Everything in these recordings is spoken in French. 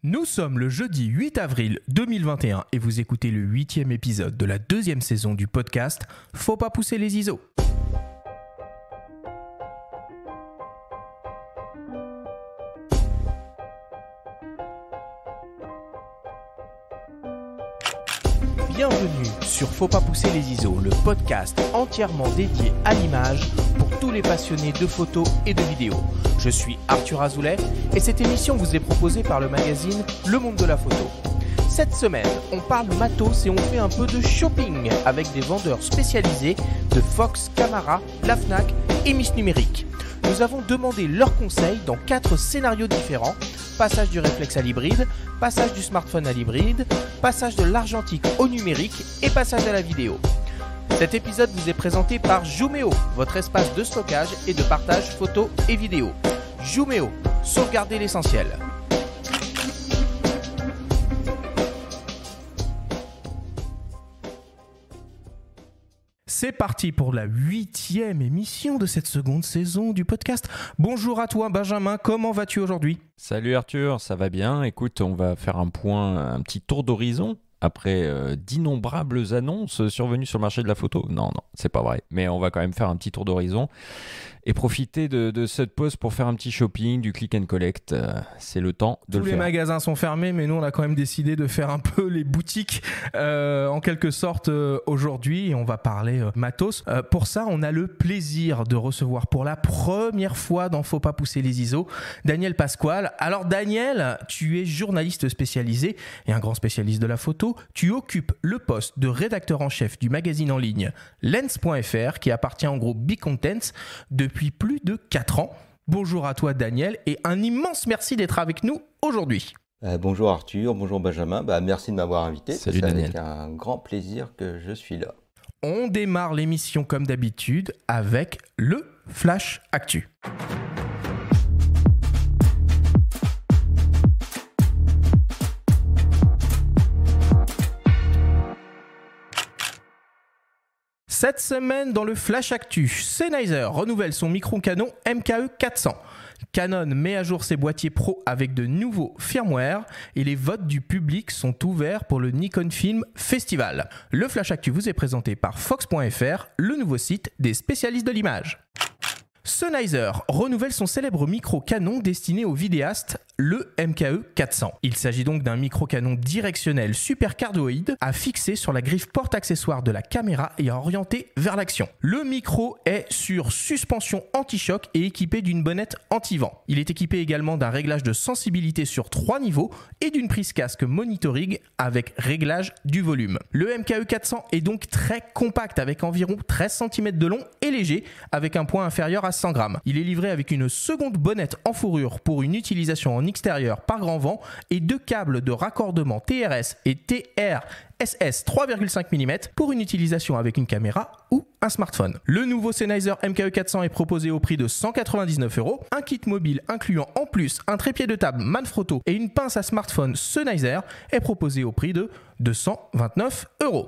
Nous sommes le jeudi 8 avril 2021 et vous écoutez le 8e épisode de la 2e saison du podcast Faut pas pousser les ISO. Bienvenue sur Faut pas pousser les ISO, le podcast entièrement dédié à l'image pour tous les passionnés de photos et de vidéos. Je suis Arthur Azoulay et cette émission vous est proposée par le magazine Le Monde de la Photo. Cette semaine, on parle matos et on fait un peu de shopping avec des vendeurs spécialisés de Fox, Camara, la Fnac et Miss Numérique. Nous avons demandé leurs conseils dans 4 scénarios différents: passage du réflexe à l'hybride, passage du smartphone à l'hybride, passage de l'argentique au numérique et passage à la vidéo. Cet épisode vous est présenté par Jouméo, votre espace de stockage et de partage photos et vidéos. Jouméo, sauvegardez l'essentiel. C'est parti pour la 8e émission de cette seconde saison du podcast. Bonjour à toi Benjamin, comment vas-tu aujourd'hui ? Salut Arthur, ça va bien. Écoute, on va faire un petit tour d'horizon après d'innombrables annonces survenues sur le marché de la photo. Non, c'est pas vrai. Mais on va quand même faire un petit tour d'horizon et profiter de cette pause pour faire un petit shopping, du click and collect. C'est le temps de le faire. Tous les magasins sont fermés, mais nous, on a quand même décidé de faire un peu les boutiques en quelque sorte aujourd'hui. Et on va parler matos. Pour ça, on a le plaisir de recevoir pour la première fois dans Faut pas pousser les ISO, Daniel Pasquale. Alors Daniel, tu es journaliste spécialisé et un grand spécialiste de la photo. Tu occupes le poste de rédacteur en chef du magazine en ligne Lens.fr qui appartient au groupe Big Contents depuis plus de 4 ans. Bonjour à toi Daniel et un immense merci d'être avec nous aujourd'hui. Bonjour Arthur, bonjour Benjamin, merci de m'avoir invité. Salut Daniel. C'est avec un grand plaisir que je suis là. On démarre l'émission comme d'habitude avec le Flash Actu. Cette semaine, dans le Flash Actu, Sennheiser renouvelle son micro Canon MKE 400. Canon met à jour ses boîtiers pro avec de nouveaux firmware et les votes du public sont ouverts pour le Nikon Film Festival. Le Flash Actu vous est présenté par Fox.fr, le nouveau site des spécialistes de l'image. Sennheiser renouvelle son célèbre micro Canon destiné aux vidéastes, le MKE 400. Il s'agit donc d'un micro Canon directionnel super cardioïde à fixer sur la griffe porte-accessoire de la caméra et à orienter vers l'action. Le micro est sur suspension anti-choc et équipé d'une bonnette anti-vent. Il est équipé également d'un réglage de sensibilité sur 3 niveaux et d'une prise casque monitoring avec réglage du volume. Le MKE 400 est donc très compact avec environ 13 cm de long et léger avec un poids inférieur à 100 grammes. Il est livré avec une seconde bonnette en fourrure pour une utilisation en extérieur par grand vent et 2 câbles de raccordement TRS et TRSS 3,5 mm pour une utilisation avec une caméra ou un smartphone. Le nouveau Sennheiser MKE 400 est proposé au prix de 199 €. Un kit mobile incluant en plus un trépied de table Manfrotto et une pince à smartphone Sennheiser est proposé au prix de 229 €.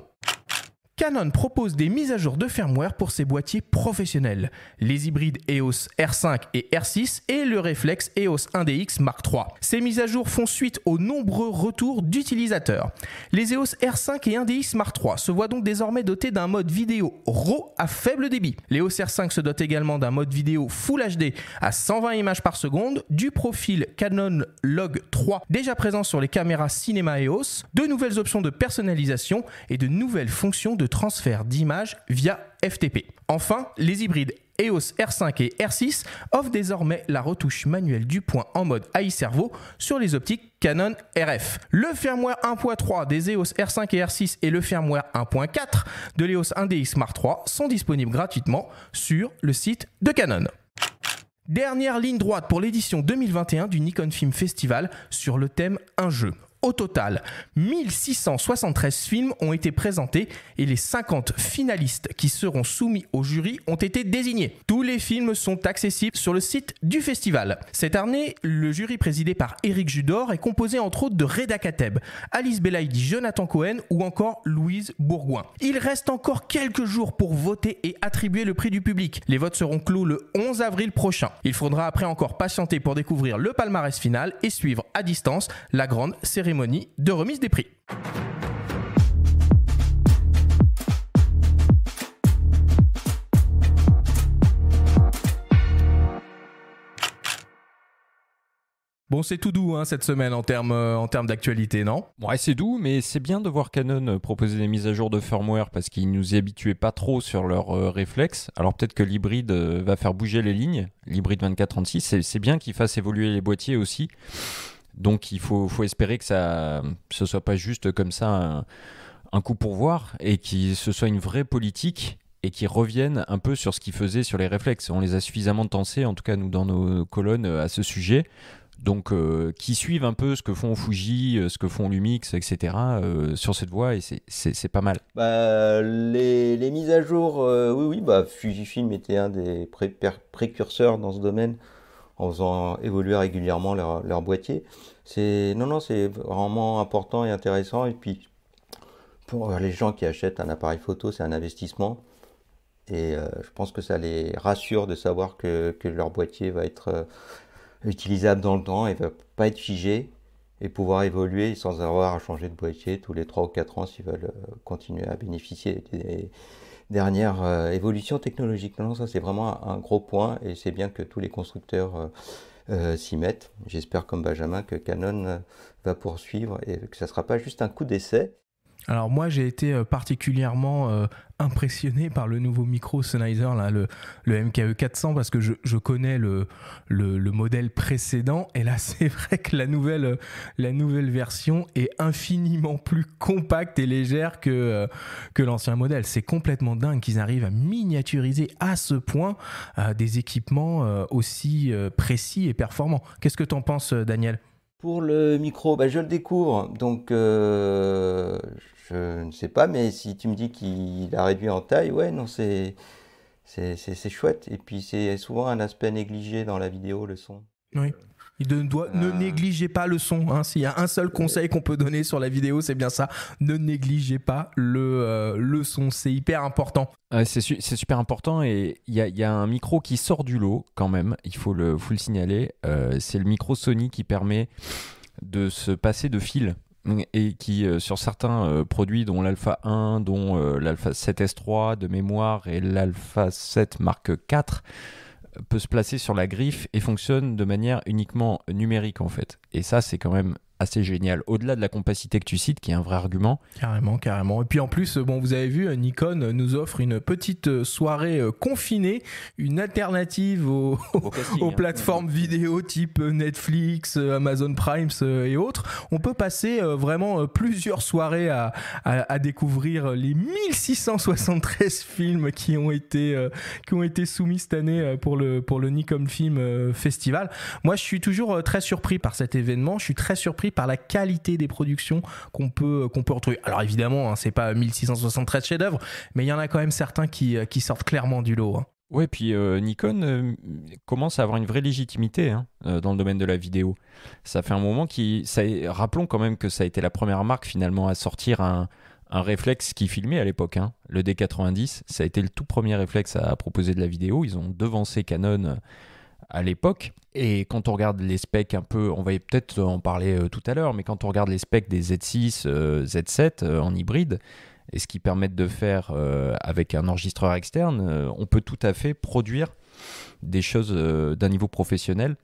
Canon propose des mises à jour de firmware pour ses boîtiers professionnels, les hybrides EOS R5 et R6 et le réflexe EOS 1DX Mark III. Ces mises à jour font suite aux nombreux retours d'utilisateurs. Les EOS R5 et 1DX Mark III se voient donc désormais dotés d'un mode vidéo RAW à faible débit. L'EOS R5 se dote également d'un mode vidéo Full HD à 120 images par seconde, du profil Canon Log 3 déjà présent sur les caméras cinéma EOS, de nouvelles options de personnalisation et de nouvelles fonctions de transfert d'images via FTP. Enfin, les hybrides EOS R5 et R6 offrent désormais la retouche manuelle du point en mode AI Servo sur les optiques Canon RF. Le firmware 1.3 des EOS R5 et R6 et le firmware 1.4 de l'EOS 1DX Mark III sont disponibles gratuitement sur le site de Canon. Dernière ligne droite pour l'édition 2021 du Nikon Film Festival sur le thème Un jeu. Au total, 1673 films ont été présentés et les 50 finalistes qui seront soumis au jury ont été désignés. Tous les films sont accessibles sur le site du festival. Cette année, le jury présidé par Éric Judor est composé entre autres de Reda Kateb, Alice Belaïdi, Jonathan Cohen ou encore Louise Bourgoin. Il reste encore quelques jours pour voter et attribuer le prix du public. Les votes seront clos le 11 avril prochain. Il faudra après encore patienter pour découvrir le palmarès final et suivre à distance la grande cérémonie de remise des prix. Bon, c'est tout doux cette semaine en termes d'actualité, non ? Ouais, c'est doux, mais c'est bien de voir Canon proposer des mises à jour de firmware parce qu'ils nous y habituaient pas trop sur leur réflexe. Alors peut-être que l'hybride va faire bouger les lignes, l'hybride 2436. C'est bien qu'ils fassent évoluer les boîtiers aussi. Donc il faut espérer que ce soit pas juste comme ça un coup pour voir et que ce soit une vraie politique et qu'ils reviennent un peu sur ce qu'ils faisaient sur les réflexes. On les a suffisamment tensés, en tout cas nous dans nos colonnes, à ce sujet. Donc qui suivent un peu ce que font Fuji, ce que font Lumix, etc. Sur cette voie et c'est pas mal. Les mises à jour, oui, Fujifilm était un des précurseurs dans ce domaine, en faisant évoluer régulièrement leur boîtier. C'est vraiment important et intéressant. Et puis, pour les gens qui achètent un appareil photo, c'est un investissement. Et je pense que ça les rassure de savoir que leur boîtier va être utilisable dans le temps et ne va pas être figé et pouvoir évoluer sans avoir à changer de boîtier tous les 3 ou 4 ans s'ils veulent continuer à bénéficier des dernières évolutions technologiques. Non, ça c'est vraiment un gros point et c'est bien que tous les constructeurs s'y mettent. J'espère comme Benjamin que Canon va poursuivre et que ça ne sera pas juste un coup d'essai. Alors moi j'ai été particulièrement impressionné par le nouveau micro Sennheiser, là, le MKE 400, parce que je connais le modèle précédent et là c'est vrai que la nouvelle version est infiniment plus compacte et légère que l'ancien modèle. C'est complètement dingue qu'ils arrivent à miniaturiser à ce point des équipements aussi précis et performants. Qu'est-ce que t'en penses, Daniel ? Pour le micro, je le découvre, donc je ne sais pas, mais si tu me dis qu'il a réduit en taille, ouais, non, c'est chouette. Et puis c'est souvent un aspect négligé dans la vidéo, le son. Oui. Ne négligez pas le son. S'il y a un seul conseil qu'on peut donner sur la vidéo, c'est bien ça. Ne négligez pas le son. C'est hyper important. C'est super important et il y a un micro qui sort du lot quand même. Il faut le signaler. C'est le micro Sony qui permet de se passer de fil et qui, sur certains produits, dont l'Alpha 1, dont l'Alpha 7S3 de mémoire et l'Alpha 7 Mark IV, peut se placer sur la griffe et fonctionne de manière uniquement numérique en fait. Et ça, c'est quand même assez génial. Au-delà de la compacité que tu cites, qui est un vrai argument. Carrément. Et puis en plus, vous avez vu, Nikon nous offre une petite soirée confinée, une alternative aux plateformes vidéo type Netflix, Amazon Prime et autres. On peut passer vraiment plusieurs soirées à découvrir les 1673 films qui ont été soumis cette année pour le Nikon Film Festival. Moi, je suis toujours très surpris par cet événement. Je suis très surpris par la qualité des productions qu'on peut retrouver. Alors évidemment, c'est pas 1673 chefs-d'œuvre, mais il y en a quand même certains qui sortent clairement du lot. Ouais, puis Nikon commence à avoir une vraie légitimité dans le domaine de la vidéo. Ça fait un moment rappelons quand même que ça a été la première marque finalement à sortir un réflexe qui filmait à l'époque. Le D90, ça a été le tout premier réflexe à proposer de la vidéo. Ils ont devancé Canon à l'époque. Et quand on regarde les specs un peu, on va peut-être en parler tout à l'heure, mais quand on regarde les specs des Z6, Z7 en hybride, et ce qu'ils permettent de faire avec un enregistreur externe, on peut tout à fait produire des choses d'un niveau professionnel.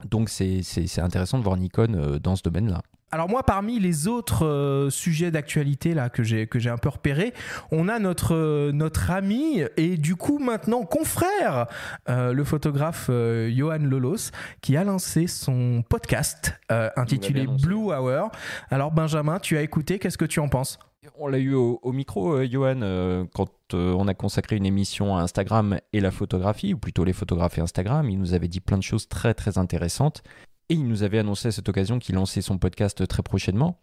Donc c'est intéressant de voir Nikon dans ce domaine-là. Alors moi, parmi les autres sujets d'actualité là que j'ai un peu repéré, on a notre ami et du coup maintenant confrère, le photographe Johan Lolos, qui a lancé son podcast intitulé Blue Hour. Alors Benjamin, tu as écouté, qu'est-ce que tu en penses ? On l'a eu au micro, Johan, quand on a consacré une émission à Instagram et la photographie, ou plutôt les photographes et Instagram. Il nous avait dit plein de choses très très intéressantes. Et il nous avait annoncé à cette occasion qu'il lançait son podcast très prochainement.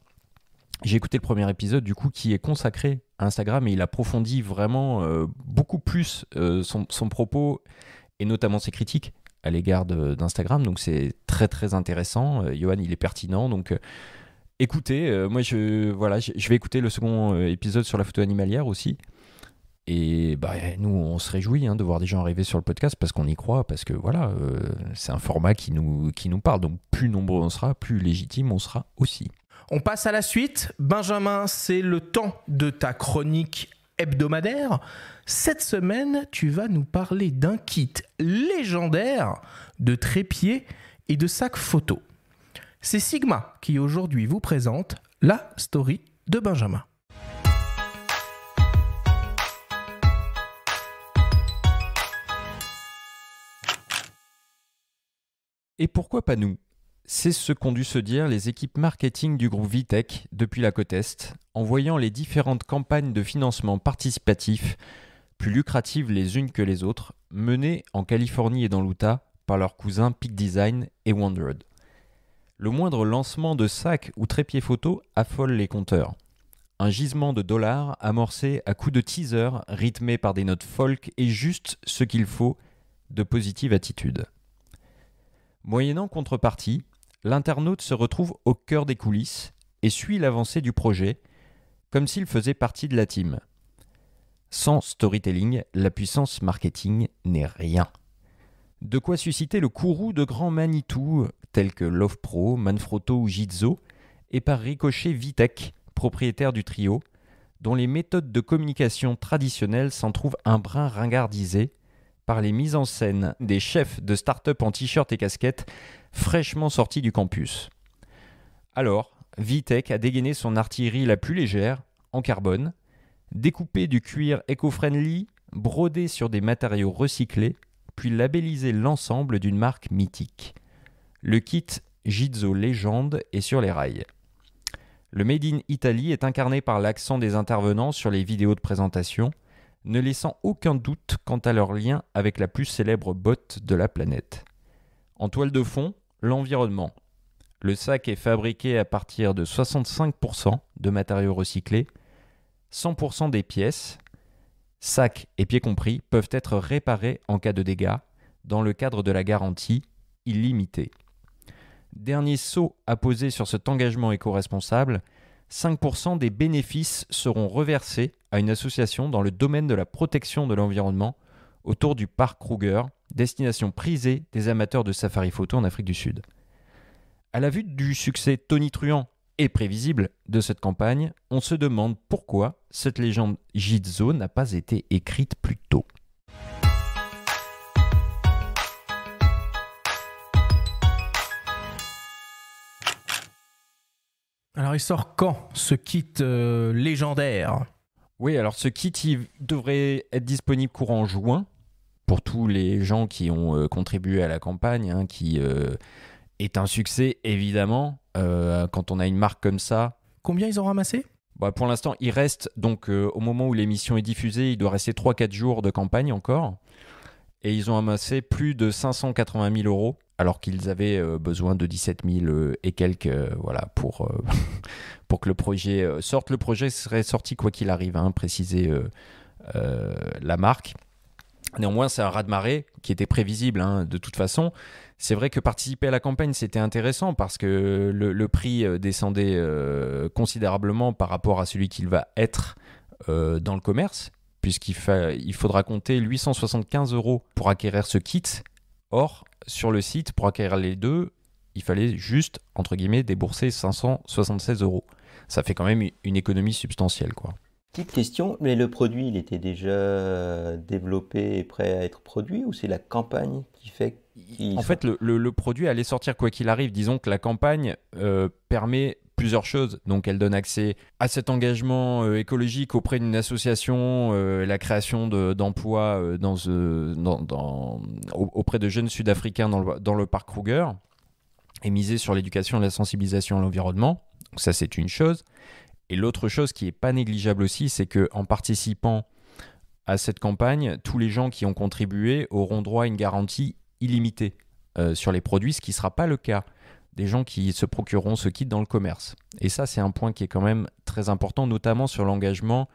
J'ai écouté le premier épisode du coup qui est consacré à Instagram et il approfondit vraiment beaucoup plus son propos et notamment ses critiques à l'égard d'Instagram. Donc c'est très très intéressant. Johan, il est pertinent. Donc écoutez, moi je vais écouter le second épisode sur la photo animalière aussi. Et nous, on se réjouit de voir des gens arriver sur le podcast parce qu'on y croit, parce que voilà, c'est un format qui nous parle. Donc plus nombreux on sera, plus légitime on sera aussi. On passe à la suite. Benjamin, c'est le temps de ta chronique hebdomadaire. Cette semaine, tu vas nous parler d'un kit légendaire de trépieds et de sacs photo. C'est Sigma qui aujourd'hui vous présente la story de Benjamin. Et pourquoi pas nous ? C'est ce qu'ont dû se dire les équipes marketing du groupe Vitech depuis la côte Est, en voyant les différentes campagnes de financement participatif, plus lucratives les unes que les autres, menées en Californie et dans l'Utah par leurs cousins Peak Design et Wondered. Le moindre lancement de sac ou trépied photo affole les compteurs. Un gisement de dollars amorcé à coups de teaser rythmé par des notes folk et juste ce qu'il faut de positive attitude. Moyennant contrepartie, l'internaute se retrouve au cœur des coulisses et suit l'avancée du projet, comme s'il faisait partie de la team. Sans storytelling, la puissance marketing n'est rien. De quoi susciter le courroux de grands Manitou, tels que Love Pro, Manfrotto ou Jitzo, et par ricochet Vitech, propriétaire du trio, dont les méthodes de communication traditionnelles s'en trouvent un brin ringardisées par les mises en scène des chefs de start-up en t-shirt et casquette fraîchement sortis du campus. Alors, Vitech a dégainé son artillerie la plus légère, en carbone, découpé du cuir éco-friendly, brodé sur des matériaux recyclés, puis labellisé l'ensemble d'une marque mythique. Le kit Jitzo Légende est sur les rails. Le Made in Italy est incarné par l'accent des intervenants sur les vidéos de présentation, ne laissant aucun doute quant à leur lien avec la plus célèbre botte de la planète. En toile de fond, l'environnement. Le sac est fabriqué à partir de 65% de matériaux recyclés, 100% des pièces, sacs et pieds compris, peuvent être réparés en cas de dégâts dans le cadre de la garantie illimitée. Dernier saut à poser sur cet engagement éco-responsable, 5% des bénéfices seront reversés à une association dans le domaine de la protection de l'environnement autour du parc Kruger, destination prisée des amateurs de safari photo en Afrique du Sud. À la vue du succès tonitruant et prévisible de cette campagne, on se demande pourquoi cette légende Jitzo n'a pas été écrite plus tôt. Alors il sort quand ce kit légendaire ? Oui, alors ce kit il devrait être disponible courant juin pour tous les gens qui ont contribué à la campagne, qui est un succès évidemment. Quand on a une marque comme ça. Combien ils ont ramassé ? Pour l'instant, il reste, donc au moment où l'émission est diffusée, il doit rester 3-4 jours de campagne encore. Et ils ont amassé plus de 580 000 euros, alors qu'ils avaient besoin de 17 000 et quelques pour que le projet sorte. Le projet serait sorti quoi qu'il arrive, précisait la marque. Néanmoins, c'est un raz-de-marée qui était prévisible de toute façon. C'est vrai que participer à la campagne, c'était intéressant parce que le prix descendait considérablement par rapport à celui qu'il va être dans le commerce, puisqu'il faudra compter 875 € pour acquérir ce kit. Or, sur le site, pour acquérir les deux, il fallait juste, entre guillemets, débourser 576 €. Ça fait quand même une économie substantielle, quoi. Petite question, mais le produit, il était déjà développé et prêt à être produit ou c'est la campagne qui fait En fait, le produit allait sortir quoi qu'il arrive. Disons que la campagne permet plusieurs choses. Donc, elle donne accès à cet engagement écologique auprès d'une association, la création d'emplois auprès de jeunes Sud-Africains dans le parc Kruger, et miser sur l'éducation et la sensibilisation à l'environnement. Donc, ça, c'est une chose. Et l'autre chose qui n'est pas négligeable aussi, c'est qu'en participant à cette campagne, tous les gens qui ont contribué auront droit à une garantie illimitée sur les produits, ce qui ne sera pas le cas des gens qui se procureront ce kit dans le commerce. Et ça, c'est un point qui est quand même très important, notamment sur l'engagement,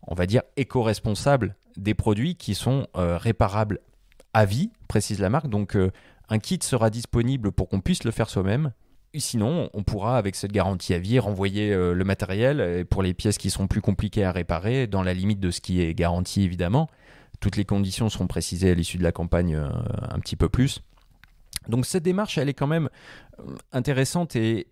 on va dire, éco-responsable des produits qui sont réparables à vie, précise la marque. Donc, un kit sera disponible pour qu'on puisse le faire soi-même. Sinon, on pourra, avec cette garantie à vie, renvoyer le matériel pour les pièces qui sont plus compliquées à réparer, dans la limite de ce qui est garanti, évidemment. Toutes les conditions seront précisées à l'issue de la campagne un petit peu plus. Donc cette démarche, elle est quand même intéressante. Et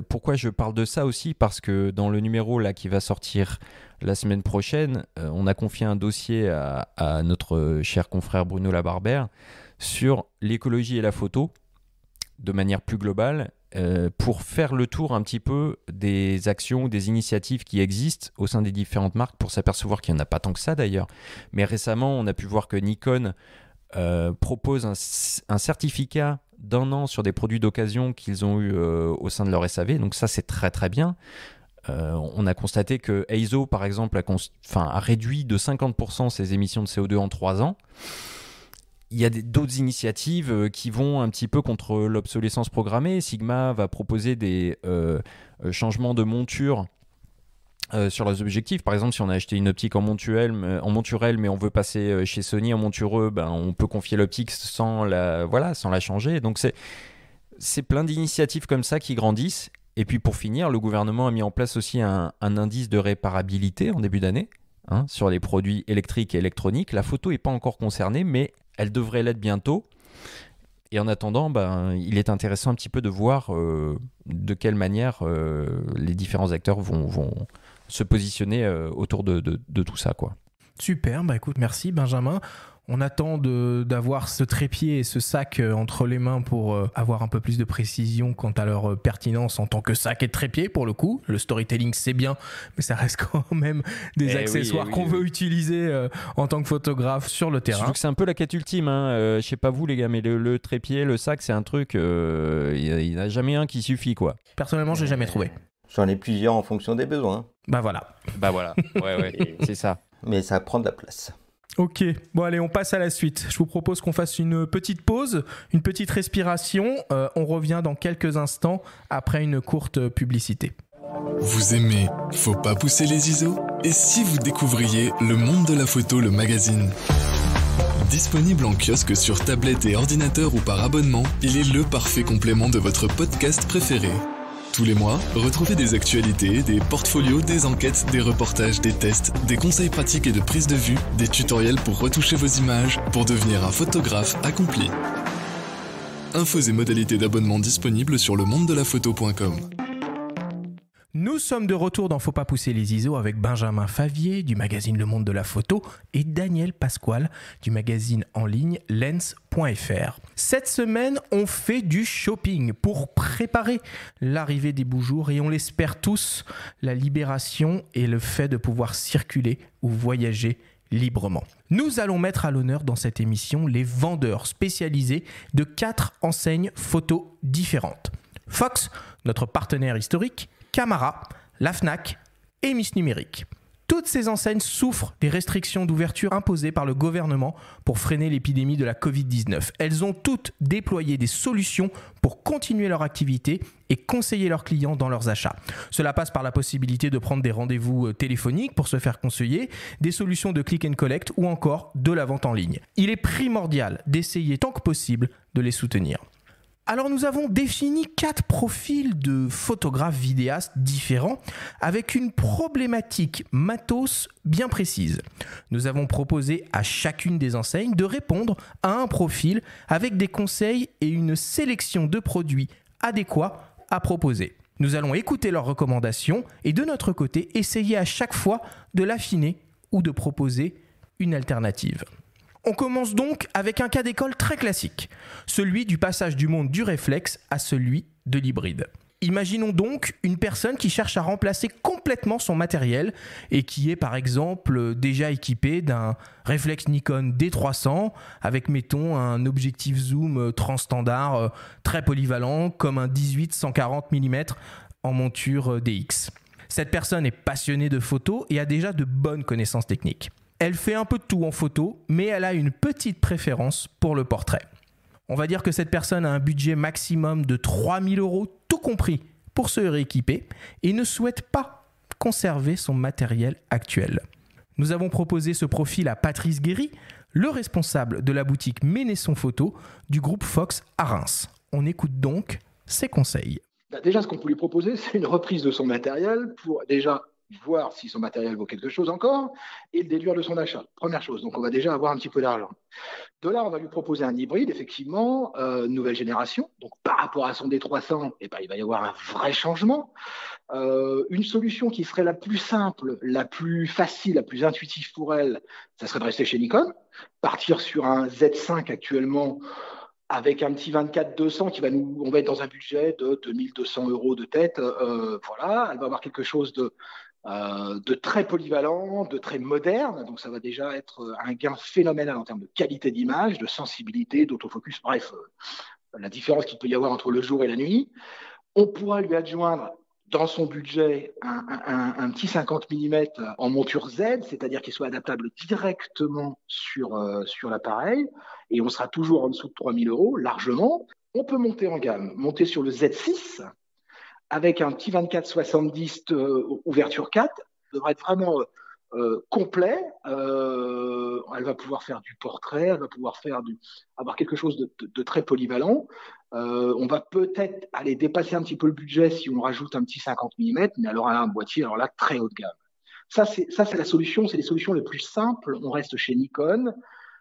pourquoi je parle de ça aussi ? Parce que dans le numéro là, qui va sortir la semaine prochaine, on a confié un dossier à notre cher confrère Bruno Labarbère sur l'écologie et la photo, de manière plus globale, pour faire le tour un petit peu des actions, des initiatives qui existent au sein des différentes marques, pour s'apercevoir qu'il n'y en a pas tant que ça d'ailleurs. Mais récemment, on a pu voir que Nikon propose un certificat d'1 an sur des produits d'occasion qu'ils ont eu au sein de leur SAV. Donc ça, c'est très très bien. On a constaté que Eizo, par exemple, a réduit de 50% ses émissions de CO2 en 3 ans. Il y a d'autres initiatives qui vont un petit peu contre l'obsolescence programmée. Sigma va proposer des changements de monture sur les objectifs. Par exemple, si on a acheté une optique en monturelle, mais on veut passer chez Sony en montureux, on peut confier l'optique sans la changer. Donc c'est plein d'initiatives comme ça qui grandissent. Et puis pour finir, le gouvernement a mis en place aussi un indice de réparabilité en début d'année sur les produits électriques et électroniques. La photo n'est pas encore concernée, mais elle devrait l'être bientôt. Et en attendant, il est intéressant un petit peu de voir de quelle manière les différents acteurs vont se positionner autour de tout ça, quoi. Super, écoute, merci Benjamin. On attend d'avoir ce trépied et ce sac entre les mains pour avoir un peu plus de précision quant à leur pertinence en tant que sac et trépied pour le coup. Le storytelling, c'est bien, mais ça reste quand même des accessoires qu'on veut utiliser en tant que photographe sur le terrain. Surtout que c'est un peu la quête ultime. Je sais pas vous les gars, mais le trépied, le sac, c'est un truc, il n'y en a jamais un qui suffit, quoi. Personnellement, j'ai jamais trouvé. J'en ai plusieurs en fonction des besoins. Voilà. Ouais, c'est ça. Mais ça prend de la place. Ok, bon allez, on passe à la suite. Je vous propose qu'on fasse une petite pause, une petite respiration. On revient dans quelques instants après une courte publicité. Vous aimez Faut pas pousser les ISO ? Et si vous découvriez Le Monde de la Photo, le magazine ? Disponible en kiosque sur tablette et ordinateur ou par abonnement, il est le parfait complément de votre podcast préféré. Tous les mois, retrouvez des actualités, des portfolios, des enquêtes, des reportages, des tests, des conseils pratiques et de prise de vue, des tutoriels pour retoucher vos images, pour devenir un photographe accompli. Infos et modalités d'abonnement disponibles sur lemondedelaPhoto.com. Nous sommes de retour dans Faut pas pousser les ISO avec Benjamin Favier du magazine Le Monde de la Photo et Daniel Pasquale du magazine en ligne Lens.fr. Cette semaine, on fait du shopping pour préparer l'arrivée des beaux jours et on l'espère tous, la libération et le fait de pouvoir circuler ou voyager librement. Nous allons mettre à l'honneur dans cette émission les vendeurs spécialisés de 4 enseignes photo différentes. Fox, notre partenaire historique, Camara, la Fnac et Miss Numérique. Toutes ces enseignes souffrent des restrictions d'ouverture imposées par le gouvernement pour freiner l'épidémie de la Covid-19. Elles ont toutes déployé des solutions pour continuer leur activité et conseiller leurs clients dans leurs achats. Cela passe par la possibilité de prendre des rendez-vous téléphoniques pour se faire conseiller, des solutions de click and collect ou encore de la vente en ligne. Il est primordial d'essayer tant que possible de les soutenir. Alors nous avons défini 4 profils de photographes vidéastes différents avec une problématique matos bien précise. Nous avons proposé à chacune des enseignes de répondre à un profil avec des conseils et une sélection de produits adéquats à proposer. Nous allons écouter leurs recommandations et de notre côté essayer à chaque fois de l'affiner ou de proposer une alternative. On commence donc avec un cas d'école très classique, celui du passage du monde du réflexe à celui de l'hybride. Imaginons donc une personne qui cherche à remplacer complètement son matériel et qui est par exemple déjà équipé d'un réflexe Nikon D300 avec mettons un objectif zoom transstandard très polyvalent comme un 18-140 mm en monture DX. Cette personne est passionnée de photo et a déjà de bonnes connaissances techniques. Elle fait un peu de tout en photo, mais elle a une petite préférence pour le portrait. On va dire que cette personne a un budget maximum de 3 000 €, tout compris, pour se rééquiper et ne souhaite pas conserver son matériel actuel. Nous avons proposé ce profil à Patrice Guéry, le responsable de la boutique Ménesson Photo du groupe Fox à Reims. On écoute donc ses conseils. Déjà, ce qu'on peut lui proposer, c'est une reprise de son matériel pour déjà voir si son matériel vaut quelque chose encore et le déduire de son achat. Première chose, donc on va déjà avoir un petit peu d'argent. De là, on va lui proposer un hybride, effectivement, nouvelle génération. Donc par rapport à son D300, il va y avoir un vrai changement. Une solution qui serait la plus simple, la plus facile, la plus intuitive pour elle, ça serait de rester chez Nikon, partir sur un Z5 actuellement avec un petit 24-200 on va être dans un budget de 2200 € de tête. Voilà, elle va avoir quelque chose de très polyvalent, de très moderne. Donc ça va déjà être un gain phénoménal en termes de qualité d'image, de sensibilité, d'autofocus. Bref, la différence qu'il peut y avoir entre le jour et la nuit. On pourra lui adjoindre dans son budget un petit 50 mm en monture Z, c'est-à-dire qu'il soit adaptable directement sur l'appareil, et on sera toujours en dessous de 3 000 € largement. On peut monter en gamme, monter sur le Z6 avec un petit 24-70 ouverture 4, devrait être vraiment complet. Elle va pouvoir faire du portrait, elle va pouvoir avoir quelque chose de très polyvalent. On va peut-être aller dépasser un petit peu le budget si on rajoute un petit 50 mm, mais elle aura un boîtier très haut de gamme. Ça, c'est la solution, c'est les solutions les plus simples. On reste chez Nikon,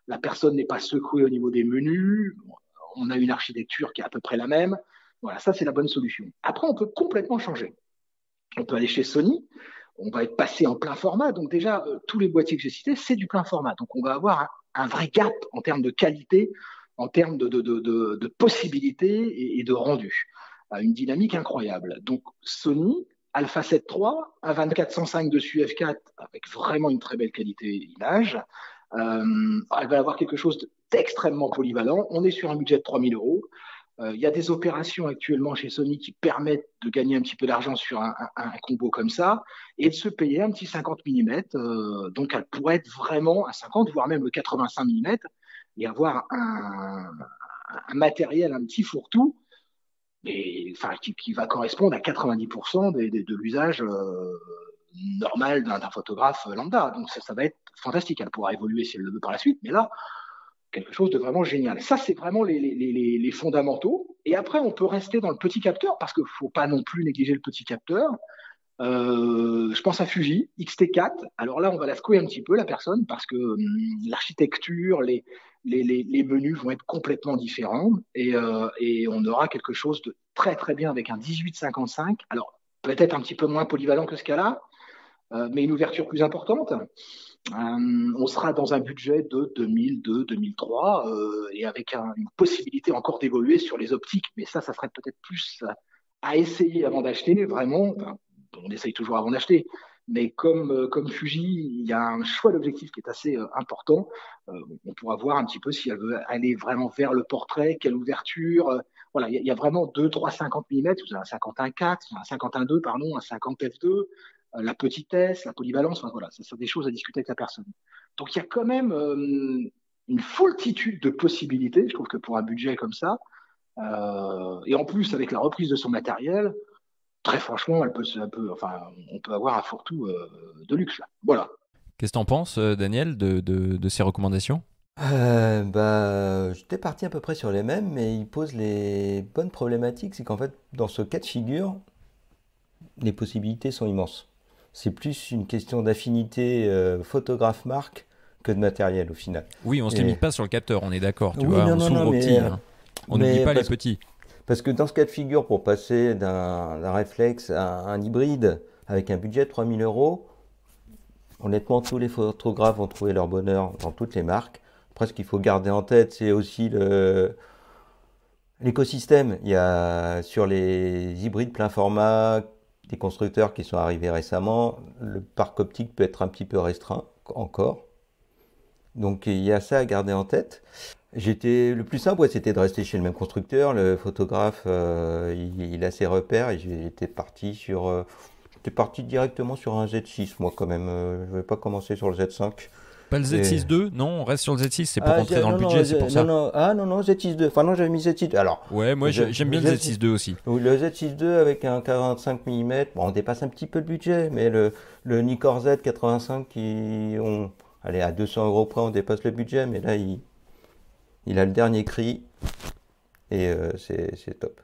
la personne n'est pas secouée au niveau des menus, on a une architecture qui est à peu près la même. Voilà, ça c'est la bonne solution. Après, on peut complètement changer. On peut aller chez Sony, on va être passé en plein format. Donc déjà, tous les boîtiers que j'ai cités, c'est du plein format. Donc on va avoir un vrai gap en termes de qualité, en termes de possibilités et de rendu. Une dynamique incroyable. Donc Sony, Alpha 7 III, un 24-105 dessus f4 avec vraiment une très belle qualité image. Elle va avoir quelque chose d'extrêmement polyvalent. On est sur un budget de 3 000 €. Il y a des opérations actuellement chez Sony qui permettent de gagner un petit peu d'argent sur un combo comme ça et de se payer un petit 50 mm. Donc, elle pourrait être vraiment à 50, voire même le 85 mm et avoir un matériel, un petit fourre-tout, qui va correspondre à 90% de l'usage normal d'un photographe lambda. Donc, ça va être fantastique. Elle pourra évoluer si elle le veut par la suite, mais là, quelque chose de vraiment génial. Ça, c'est vraiment les fondamentaux. Et après, on peut rester dans le petit capteur parce qu'il ne faut pas non plus négliger le petit capteur. Je pense à Fuji, X-T4. Alors là, on va la secouer un petit peu, la personne, parce que l'architecture, les menus vont être complètement différents. Et on aura quelque chose de très, très bien avec un 18-55. Alors, peut-être un petit peu moins polyvalent que ce cas-là, mais une ouverture plus importante. On sera dans un budget de 2002-2003 et avec une possibilité encore d'évoluer sur les optiques, mais ça serait peut-être plus à essayer avant d'acheter, vraiment. Enfin, on essaye toujours avant d'acheter, mais comme Fuji, il y a un choix d'objectif qui est assez important. On pourra voir un petit peu si elle veut aller vraiment vers le portrait, quelle ouverture. Voilà, il y a vraiment 2-3 50 mm, vous avez un 51-4, un 51-2, pardon, un 50 f2. La petitesse, la polyvalence, voilà, ça sont des choses à discuter avec la personne. Donc il y a quand même une foultitude de possibilités, je trouve que pour un budget comme ça, et en plus avec la reprise de son matériel, très franchement, on peut avoir un fourre-tout de luxe là. Voilà. Qu'est-ce que t'en penses, Daniel, de ces recommandations ? J'étais parti à peu près sur les mêmes, mais il pose les bonnes problématiques. C'est qu'en fait, dans ce cas de figure, les possibilités sont immenses. C'est plus une question d'affinité photographe-marque que de matériel au final. Oui, on ne se limite pas sur le capteur, on est d'accord. Oui, non, on s'ouvre aux petits. On n'oublie pas les petits. Parce que dans ce cas de figure, pour passer d'un réflexe à un hybride avec un budget de 3 000 €, honnêtement, tous les photographes vont trouver leur bonheur dans toutes les marques. Après, ce qu'il faut garder en tête, c'est aussi l'écosystème. Il y a sur les hybrides plein format, des constructeurs qui sont arrivés récemment, le parc optique peut être un petit peu restreint encore. Donc il y a ça à garder en tête. Le plus simple, c'était de rester chez le même constructeur. Le photographe, il a ses repères et j'étais parti directement sur un Z6, moi quand même. Je ne vais pas commencer sur le Z5. Pas le Z6 II? Non, on reste sur le Z6, c'est pour rentrer dans le budget, non, c'est pour ça. Non, Z6 II. Enfin non, j'avais mis Z6 II. Alors, Ouais, moi j'aime bien le Z6 II aussi. Le Z6 II avec un 45 mm, bon, on dépasse un petit peu le budget, mais le Nikkor Z 85 allez, à 200 € près, on dépasse le budget, mais là, il a le dernier cri et c'est top.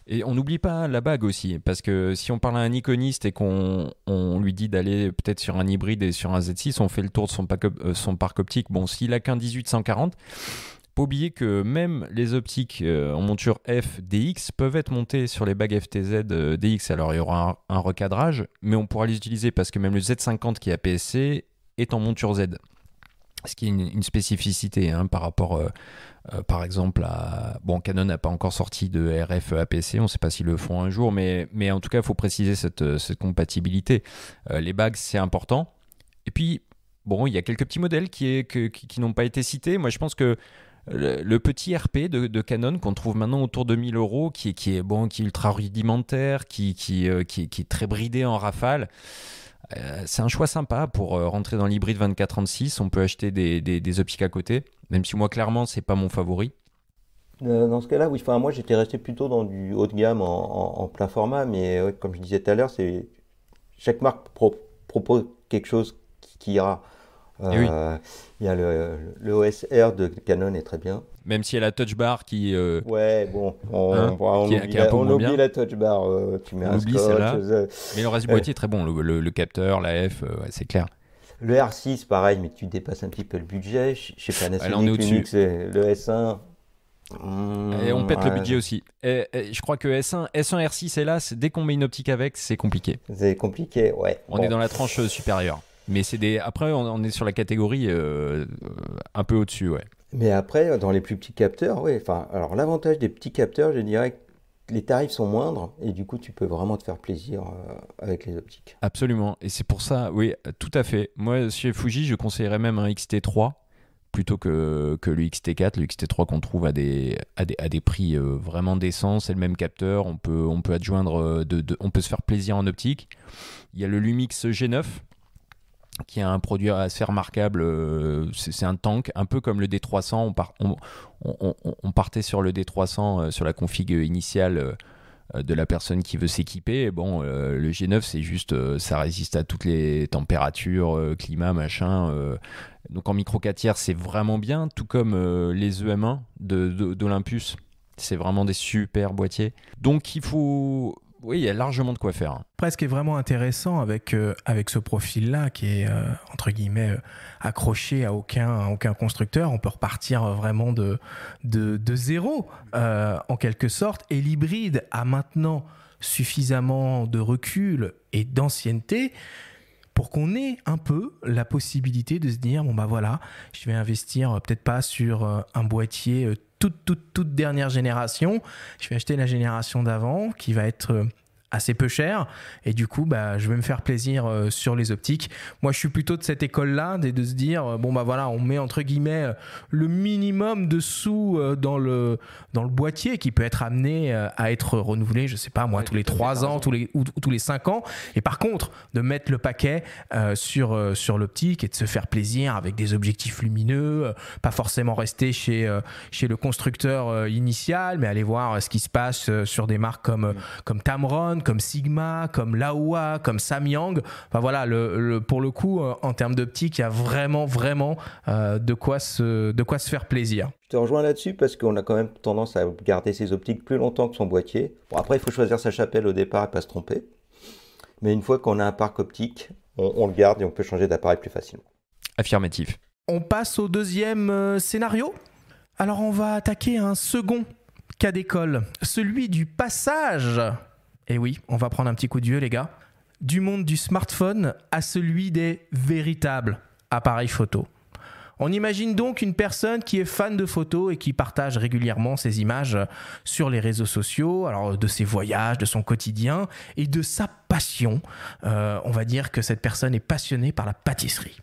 Et on n'oublie pas la bague aussi, parce que si on parle à un iconiste et qu'on lui dit d'aller peut-être sur un hybride et sur un Z6, on fait le tour de son parc optique. Bon, s'il a qu'un 18-140, pas oublier que même les optiques en monture F DX peuvent être montées sur les bagues FTZ DX. Alors il y aura un recadrage, mais on pourra les utiliser parce que même le Z50 qui est APS-C est en monture Z. Ce qui est une spécificité par rapport, par exemple, à... Bon, Canon n'a pas encore sorti de RF APS-C, on ne sait pas s'ils le font un jour, mais en tout cas, il faut préciser cette compatibilité. Les bagues, c'est important. Et puis, bon, il y a quelques petits modèles qui n'ont pas été cités. Moi, je pense que le petit RP de Canon qu'on trouve maintenant autour de 1000 €, qui est ultra rudimentaire, qui est très bridé en rafale, c'est un choix sympa pour rentrer dans l'hybride 24-36. On peut acheter des optiques à côté, même si moi clairement c'est pas mon favori. Dans ce cas-là, oui. Enfin, moi j'étais resté plutôt dans du haut de gamme en plein format, mais ouais, comme je disais tout à l'heure, chaque marque propose quelque chose qui ira. Oui. Il y a le OS R de Canon est très bien. Même si elle a la touch bar qui... Ouais, bon, on oublie la touch bar. Tu mets un scotch. Mais le reste du boîtier est très bon. Le capteur, la F, c'est clair. Le R6, pareil, mais tu dépasses un petit peu le budget. Je sais pas, on est au-dessus. Le S1. Et on pète le budget aussi. Et je crois que S1, R6, hélas, dès qu'on met une optique avec, c'est compliqué. C'est compliqué, ouais. On est dans la tranche supérieure. Mais après, on est sur la catégorie un peu au-dessus, ouais. Mais après, dans les plus petits capteurs, ouais. Enfin, alors l'avantage des petits capteurs, je dirais que les tarifs sont moindres et du coup, tu peux vraiment te faire plaisir avec les optiques. Absolument. Et c'est pour ça, oui, tout à fait. Moi, chez Fuji, je conseillerais même un XT3 plutôt que le XT4. Le XT3 qu'on trouve à des prix vraiment décents. C'est le même capteur. On peut adjoindre, on peut se faire plaisir en optique. Il y a le Lumix G9. Qui est un produit assez remarquable, c'est un tank, un peu comme le D300, on partait sur le D300 sur la config initiale de la personne qui veut s'équiper. Bon, le G9 c'est juste, ça résiste à toutes les températures, climat, machin. Donc en micro 4 tiers c'est vraiment bien, tout comme les EM1 d'Olympus. C'est vraiment des super boîtiers. Donc oui, il y a largement de quoi faire. Après, ce qui est vraiment intéressant avec ce profil-là, qui est, entre guillemets, accroché à aucun constructeur, on peut repartir vraiment de zéro, en quelque sorte, et l'hybride a maintenant suffisamment de recul et d'ancienneté pour qu'on ait un peu la possibilité de se dire, bon bah voilà, je vais investir peut-être pas sur un boîtier toute dernière génération, je vais acheter la génération d'avant qui va être assez peu cher et du coup je vais me faire plaisir sur les optiques. Moi je suis plutôt de cette école là de se dire bon bah voilà, on met entre guillemets le minimum de sous dans le boîtier qui peut être amené à être renouvelé, je sais pas moi, tous les 3 ans, tous les 5 ans, et par contre de mettre le paquet sur l'optique et de se faire plaisir avec des objectifs lumineux, pas forcément rester chez le constructeur initial, mais aller voir ce qui se passe sur des marques comme Tamron, comme Sigma, comme Laowa, comme Samyang. Enfin voilà, pour le coup, en termes d'optique, il y a vraiment de quoi se faire plaisir. Je te rejoins là-dessus parce qu'on a quand même tendance à garder ses optiques plus longtemps que son boîtier. Bon, après, il faut choisir sa chapelle au départ et pas se tromper. Mais une fois qu'on a un parc optique, on le garde et on peut changer d'appareil plus facilement. Affirmatif. On passe au deuxième scénario. Alors, on va attaquer un second cas d'école, celui du passage. Et oui, on va prendre un petit coup de vieux, les gars. Du monde du smartphone à celui des véritables appareils photo. On imagine donc une personne qui est fan de photos et qui partage régulièrement ses images sur les réseaux sociaux, alors de ses voyages, de son quotidien et de sa passion. On va dire que cette personne est passionnée par la pâtisserie.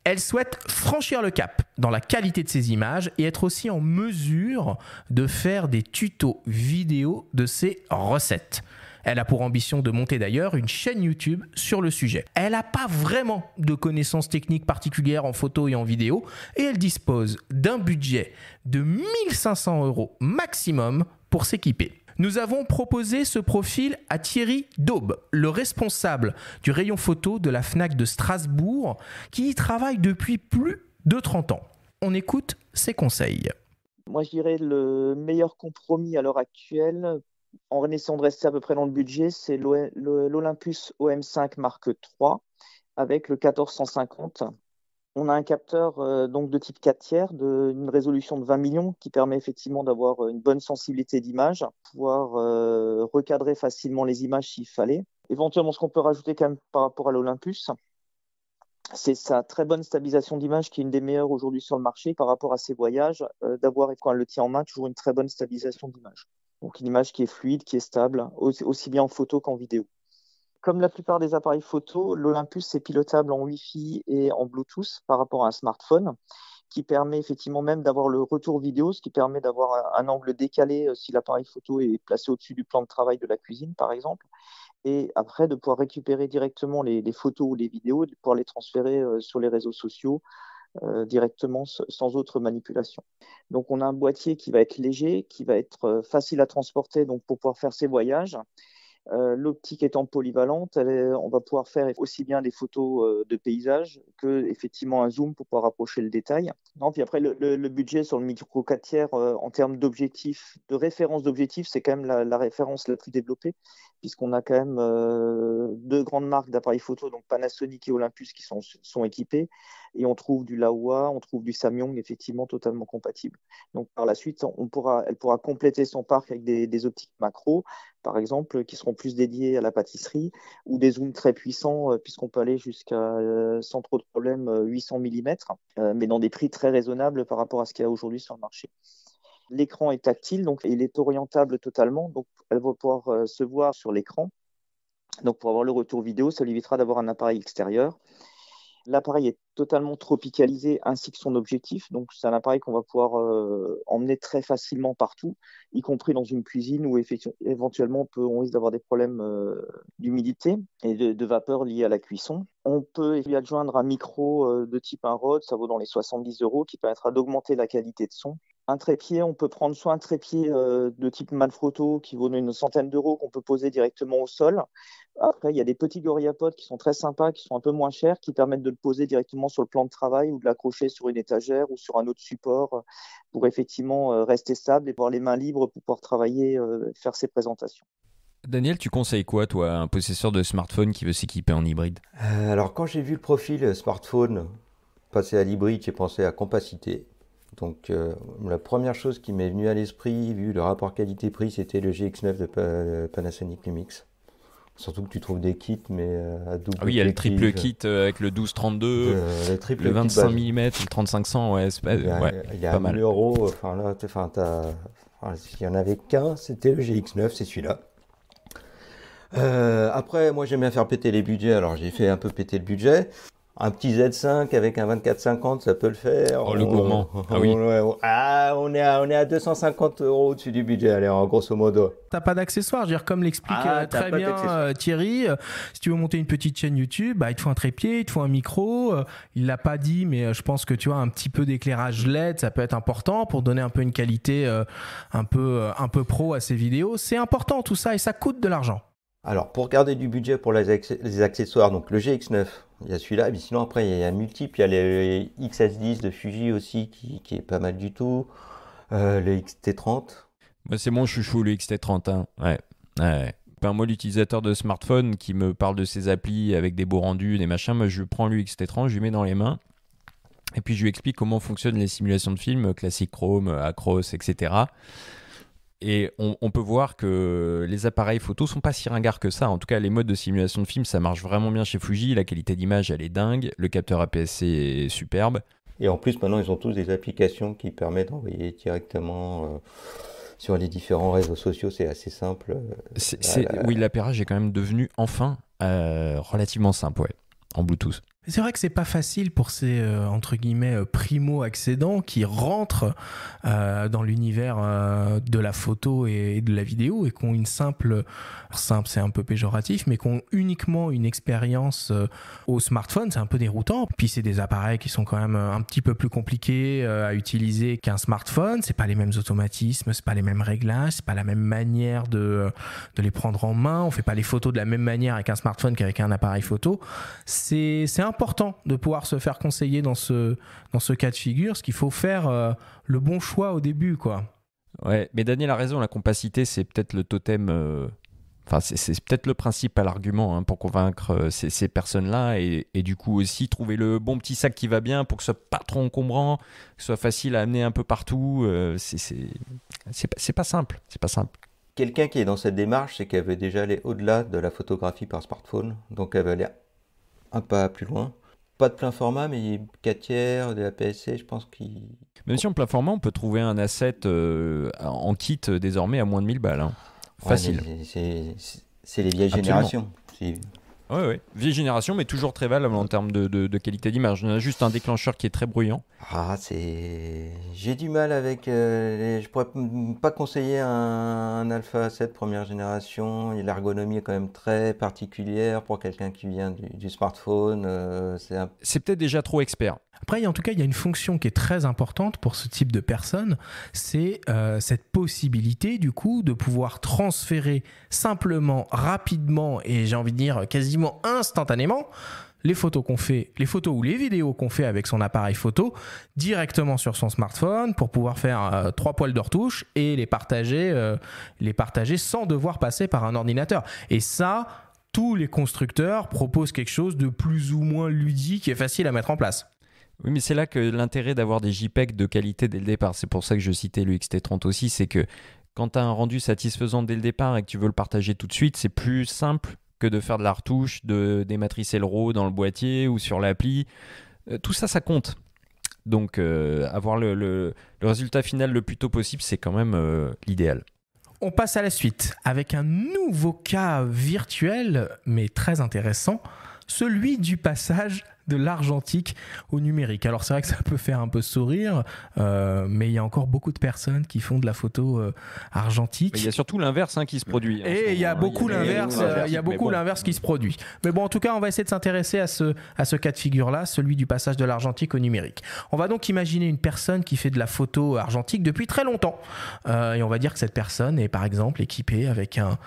Elle souhaite franchir le cap dans la qualité de ses images et être aussi en mesure de faire des tutos vidéo de ses recettes. Elle a pour ambition de monter d'ailleurs une chaîne YouTube sur le sujet. Elle n'a pas vraiment de connaissances techniques particulières en photo et en vidéo et elle dispose d'un budget de 1500 € maximum pour s'équiper. Nous avons proposé ce profil à Thierry Daube, le responsable du rayon photo de la Fnac de Strasbourg, qui y travaille depuis plus de 30 ans. On écoute ses conseils. Moi, je dirais le meilleur compromis à l'heure actuelle, en essayant de rester à peu près dans le budget, c'est l'Olympus OM5 Mark III avec le 1450. On a un capteur donc de type 4 tiers d'une résolution de 20 millions qui permet effectivement d'avoir une bonne sensibilité d'image, pouvoir recadrer facilement les images s'il fallait. Éventuellement, ce qu'on peut rajouter quand même par rapport à l'Olympus, c'est sa très bonne stabilisation d'image qui est une des meilleures aujourd'hui sur le marché par rapport à ses voyages, d'avoir, quand elle le tient en main, toujours une très bonne stabilisation d'image. Donc une image qui est fluide, qui est stable, aussi bien en photo qu'en vidéo. Comme la plupart des appareils photo, l'Olympus est pilotable en Wi-Fi et en Bluetooth par rapport à un smartphone, qui permet effectivement même d'avoir le retour vidéo, ce qui permet d'avoir un angle décalé si l'appareil photo est placé au-dessus du plan de travail de la cuisine, par exemple. Et après, de pouvoir récupérer directement les photos ou les vidéos, de pouvoir les transférer sur les réseaux sociaux directement sans autre manipulation. Donc, on a un boîtier qui va être léger, qui va être facile à transporter donc pour pouvoir faire ses voyages. L'optique étant polyvalente, on va pouvoir faire aussi bien des photos de paysage que effectivement un zoom pour pouvoir rapprocher le détail. Non, puis après, le budget sur le micro 4 tiers en termes d'objectifs, de référence d'objectifs, c'est quand même la référence la plus développée, puisqu'on a quand même deux grandes marques d'appareils photo, donc Panasonic et Olympus, qui sont équipés, et on trouve du Laowa, on trouve du Samyang, effectivement totalement compatible. Donc par la suite, elle pourra compléter son parc avec des optiques macro, par exemple, qui seront plus dédiées à la pâtisserie, ou des zooms très puissants, puisqu'on peut aller jusqu'à, sans trop de problème, 800 mm, mais dans des prix très raisonnables par rapport à ce qu'il y a aujourd'hui sur le marché. L'écran est tactile, donc il est orientable totalement, donc elle va pouvoir se voir sur l'écran. Donc pour avoir le retour vidéo, ça lui évitera d'avoir un appareil extérieur. L'appareil est totalement tropicalisé ainsi que son objectif. Donc, c'est un appareil qu'on va pouvoir emmener très facilement partout, y compris dans une cuisine où éventuellement on risque d'avoir des problèmes d'humidité et de vapeur liés à la cuisson. On peut lui adjoindre un micro de type un Rode, ça vaut dans les 70 €, qui permettra d'augmenter la qualité de son. Un trépied, on peut prendre soit un trépied de type Manfrotto qui vaut une centaine d'euros qu'on peut poser directement au sol. Après, il y a des petits GorillaPod qui sont très sympas, qui sont un peu moins chers, qui permettent de le poser directement sur le plan de travail ou de l'accrocher sur une étagère ou sur un autre support pour effectivement rester stable et avoir les mains libres pour pouvoir travailler, faire ses présentations. Daniel, tu conseilles quoi, toi, à un possesseur de smartphone qui veut s'équiper en hybride ? Alors, quand j'ai vu le profil smartphone passer à l'hybride, j'ai pensé à compacité. Donc, la première chose qui m'est venue à l'esprit, vu le rapport qualité-prix, c'était le GX9 de Panasonic Lumix. Surtout que tu trouves des kits, mais à double. Ah oui, il y a le triple kit avec le 12-32, le 25 mm, le 3500, ouais, il y a pas 1 mal. 000 €. Enfin, là, s'il n'y en avait qu'un, c'était le GX9, c'est celui-là. Après, moi, j'aime bien faire péter les budgets, alors j'ai fait un peu péter le budget. Un petit Z5 avec un 24-50, ça peut le faire. Oh, le gourmand. Ah oui. On est à 250 € au-dessus du budget, allez, en grosso modo. T'as pas d'accessoires, je veux dire, comme l'explique très bien Thierry, si tu veux monter une petite chaîne YouTube, il te faut un trépied, il te faut un micro, il l'a pas dit, mais je pense que tu vois, un petit peu d'éclairage LED, ça peut être important pour donner un peu une qualité un peu pro à ces vidéos. C'est important tout ça et ça coûte de l'argent. Alors, pour garder du budget pour les accessoires, donc le GX9, il y a celui-là, mais sinon après il y a multiple, il y a les XS10 de Fuji aussi qui est pas mal du tout, le XT30. Bah, c'est mon chouchou, le XT30, hein. Ouais. Moi, l'utilisateur de smartphone qui me parle de ses applis avec des beaux rendus, des machins, moi je prends le XT30, je lui mets dans les mains, et puis je lui explique comment fonctionnent les simulations de films, Classic Chrome, Acros, etc. Et on peut voir que les appareils photo sont pas si ringards que ça. En tout cas, les modes de simulation de film, ça marche vraiment bien chez Fuji. La qualité d'image, elle est dingue. Le capteur APS-C est superbe. Et en plus, maintenant, ils ont tous des applications qui permettent d'envoyer directement sur les différents réseaux sociaux. C'est assez simple. Oui, l'appairage est quand même devenu enfin relativement simple, ouais, en Bluetooth. C'est vrai que c'est pas facile pour ces entre guillemets primo-accédants qui rentrent dans l'univers de la photo et de la vidéo et qui ont une simple, c'est un peu péjoratif, mais qui ont uniquement une expérience au smartphone. C'est un peu déroutant. Puis c'est des appareils qui sont quand même un petit peu plus compliqués à utiliser qu'un smartphone. C'est pas les mêmes automatismes, c'est pas les mêmes réglages, c'est pas la même manière de les prendre en main. On fait pas les photos de la même manière avec un smartphone qu'avec un appareil photo. C'est important de pouvoir se faire conseiller dans ce cas de figure, ce qu'il faut faire le bon choix au début, quoi. Ouais, mais Daniel a raison, la compacité, c'est peut-être le totem, enfin, c'est peut-être le principal argument pour convaincre ces personnes-là et du coup aussi trouver le bon petit sac qui va bien pour que ce soit pas trop encombrant, que ce soit facile à amener un peu partout. C'est pas simple, c'est pas simple. Quelqu'un qui est dans cette démarche, c'est qu'elle veut déjà aller au-delà de la photographie par smartphone, donc elle veut aller un pas plus loin. Pas de plein format, mais 4 tiers, de la PSC, je pense qu'il... Même si en plein format, on peut trouver un asset en kit désormais à moins de 1000 balles. Hein. Facile. Ouais, c'est les vieilles Absolument. générations. Oui. Vieille génération, mais toujours très valable en termes de qualité d'image. On a juste un déclencheur qui est très bruyant. J'ai du mal avec... Je pourrais pas conseiller un Alpha 7 première génération. L'ergonomie est quand même très particulière pour quelqu'un qui vient du smartphone. C'est peut-être déjà trop expert. Après, en tout cas, il y a une fonction qui est très importante pour ce type de personnes, c'est cette possibilité du coup de pouvoir transférer simplement, rapidement et j'ai envie de dire quasiment instantanément les photos qu'on fait, les photos ou les vidéos qu'on fait avec son appareil photo directement sur son smartphone pour pouvoir faire 3 poils de retouche et les partager sans devoir passer par un ordinateur. Et ça, tous les constructeurs proposent quelque chose de plus ou moins ludique et facile à mettre en place. Oui, mais c'est là que l'intérêt d'avoir des JPEG de qualité dès le départ, c'est pour ça que je citais le XT30 aussi, c'est que quand tu as un rendu satisfaisant dès le départ et que tu veux le partager tout de suite, c'est plus simple que de faire de la retouche, de dématricer le RAW dans le boîtier ou sur l'appli. Tout ça, ça compte. Donc, avoir le résultat final le plus tôt possible, c'est quand même l'idéal. On passe à la suite avec un nouveau cas virtuel, mais très intéressant, celui du passage de l'argentique au numérique. Alors c'est vrai que ça peut faire un peu sourire, mais il y a encore beaucoup de personnes qui font de la photo argentique. Mais il y a surtout l'inverse qui se produit. Et il y a beaucoup l'inverse qui se produit. Mais bon, en tout cas, on va essayer de s'intéresser à ce cas de figure-là, celui du passage de l'argentique au numérique. On va donc imaginer une personne qui fait de la photo argentique depuis très longtemps. Et on va dire que cette personne est par exemple équipée avec un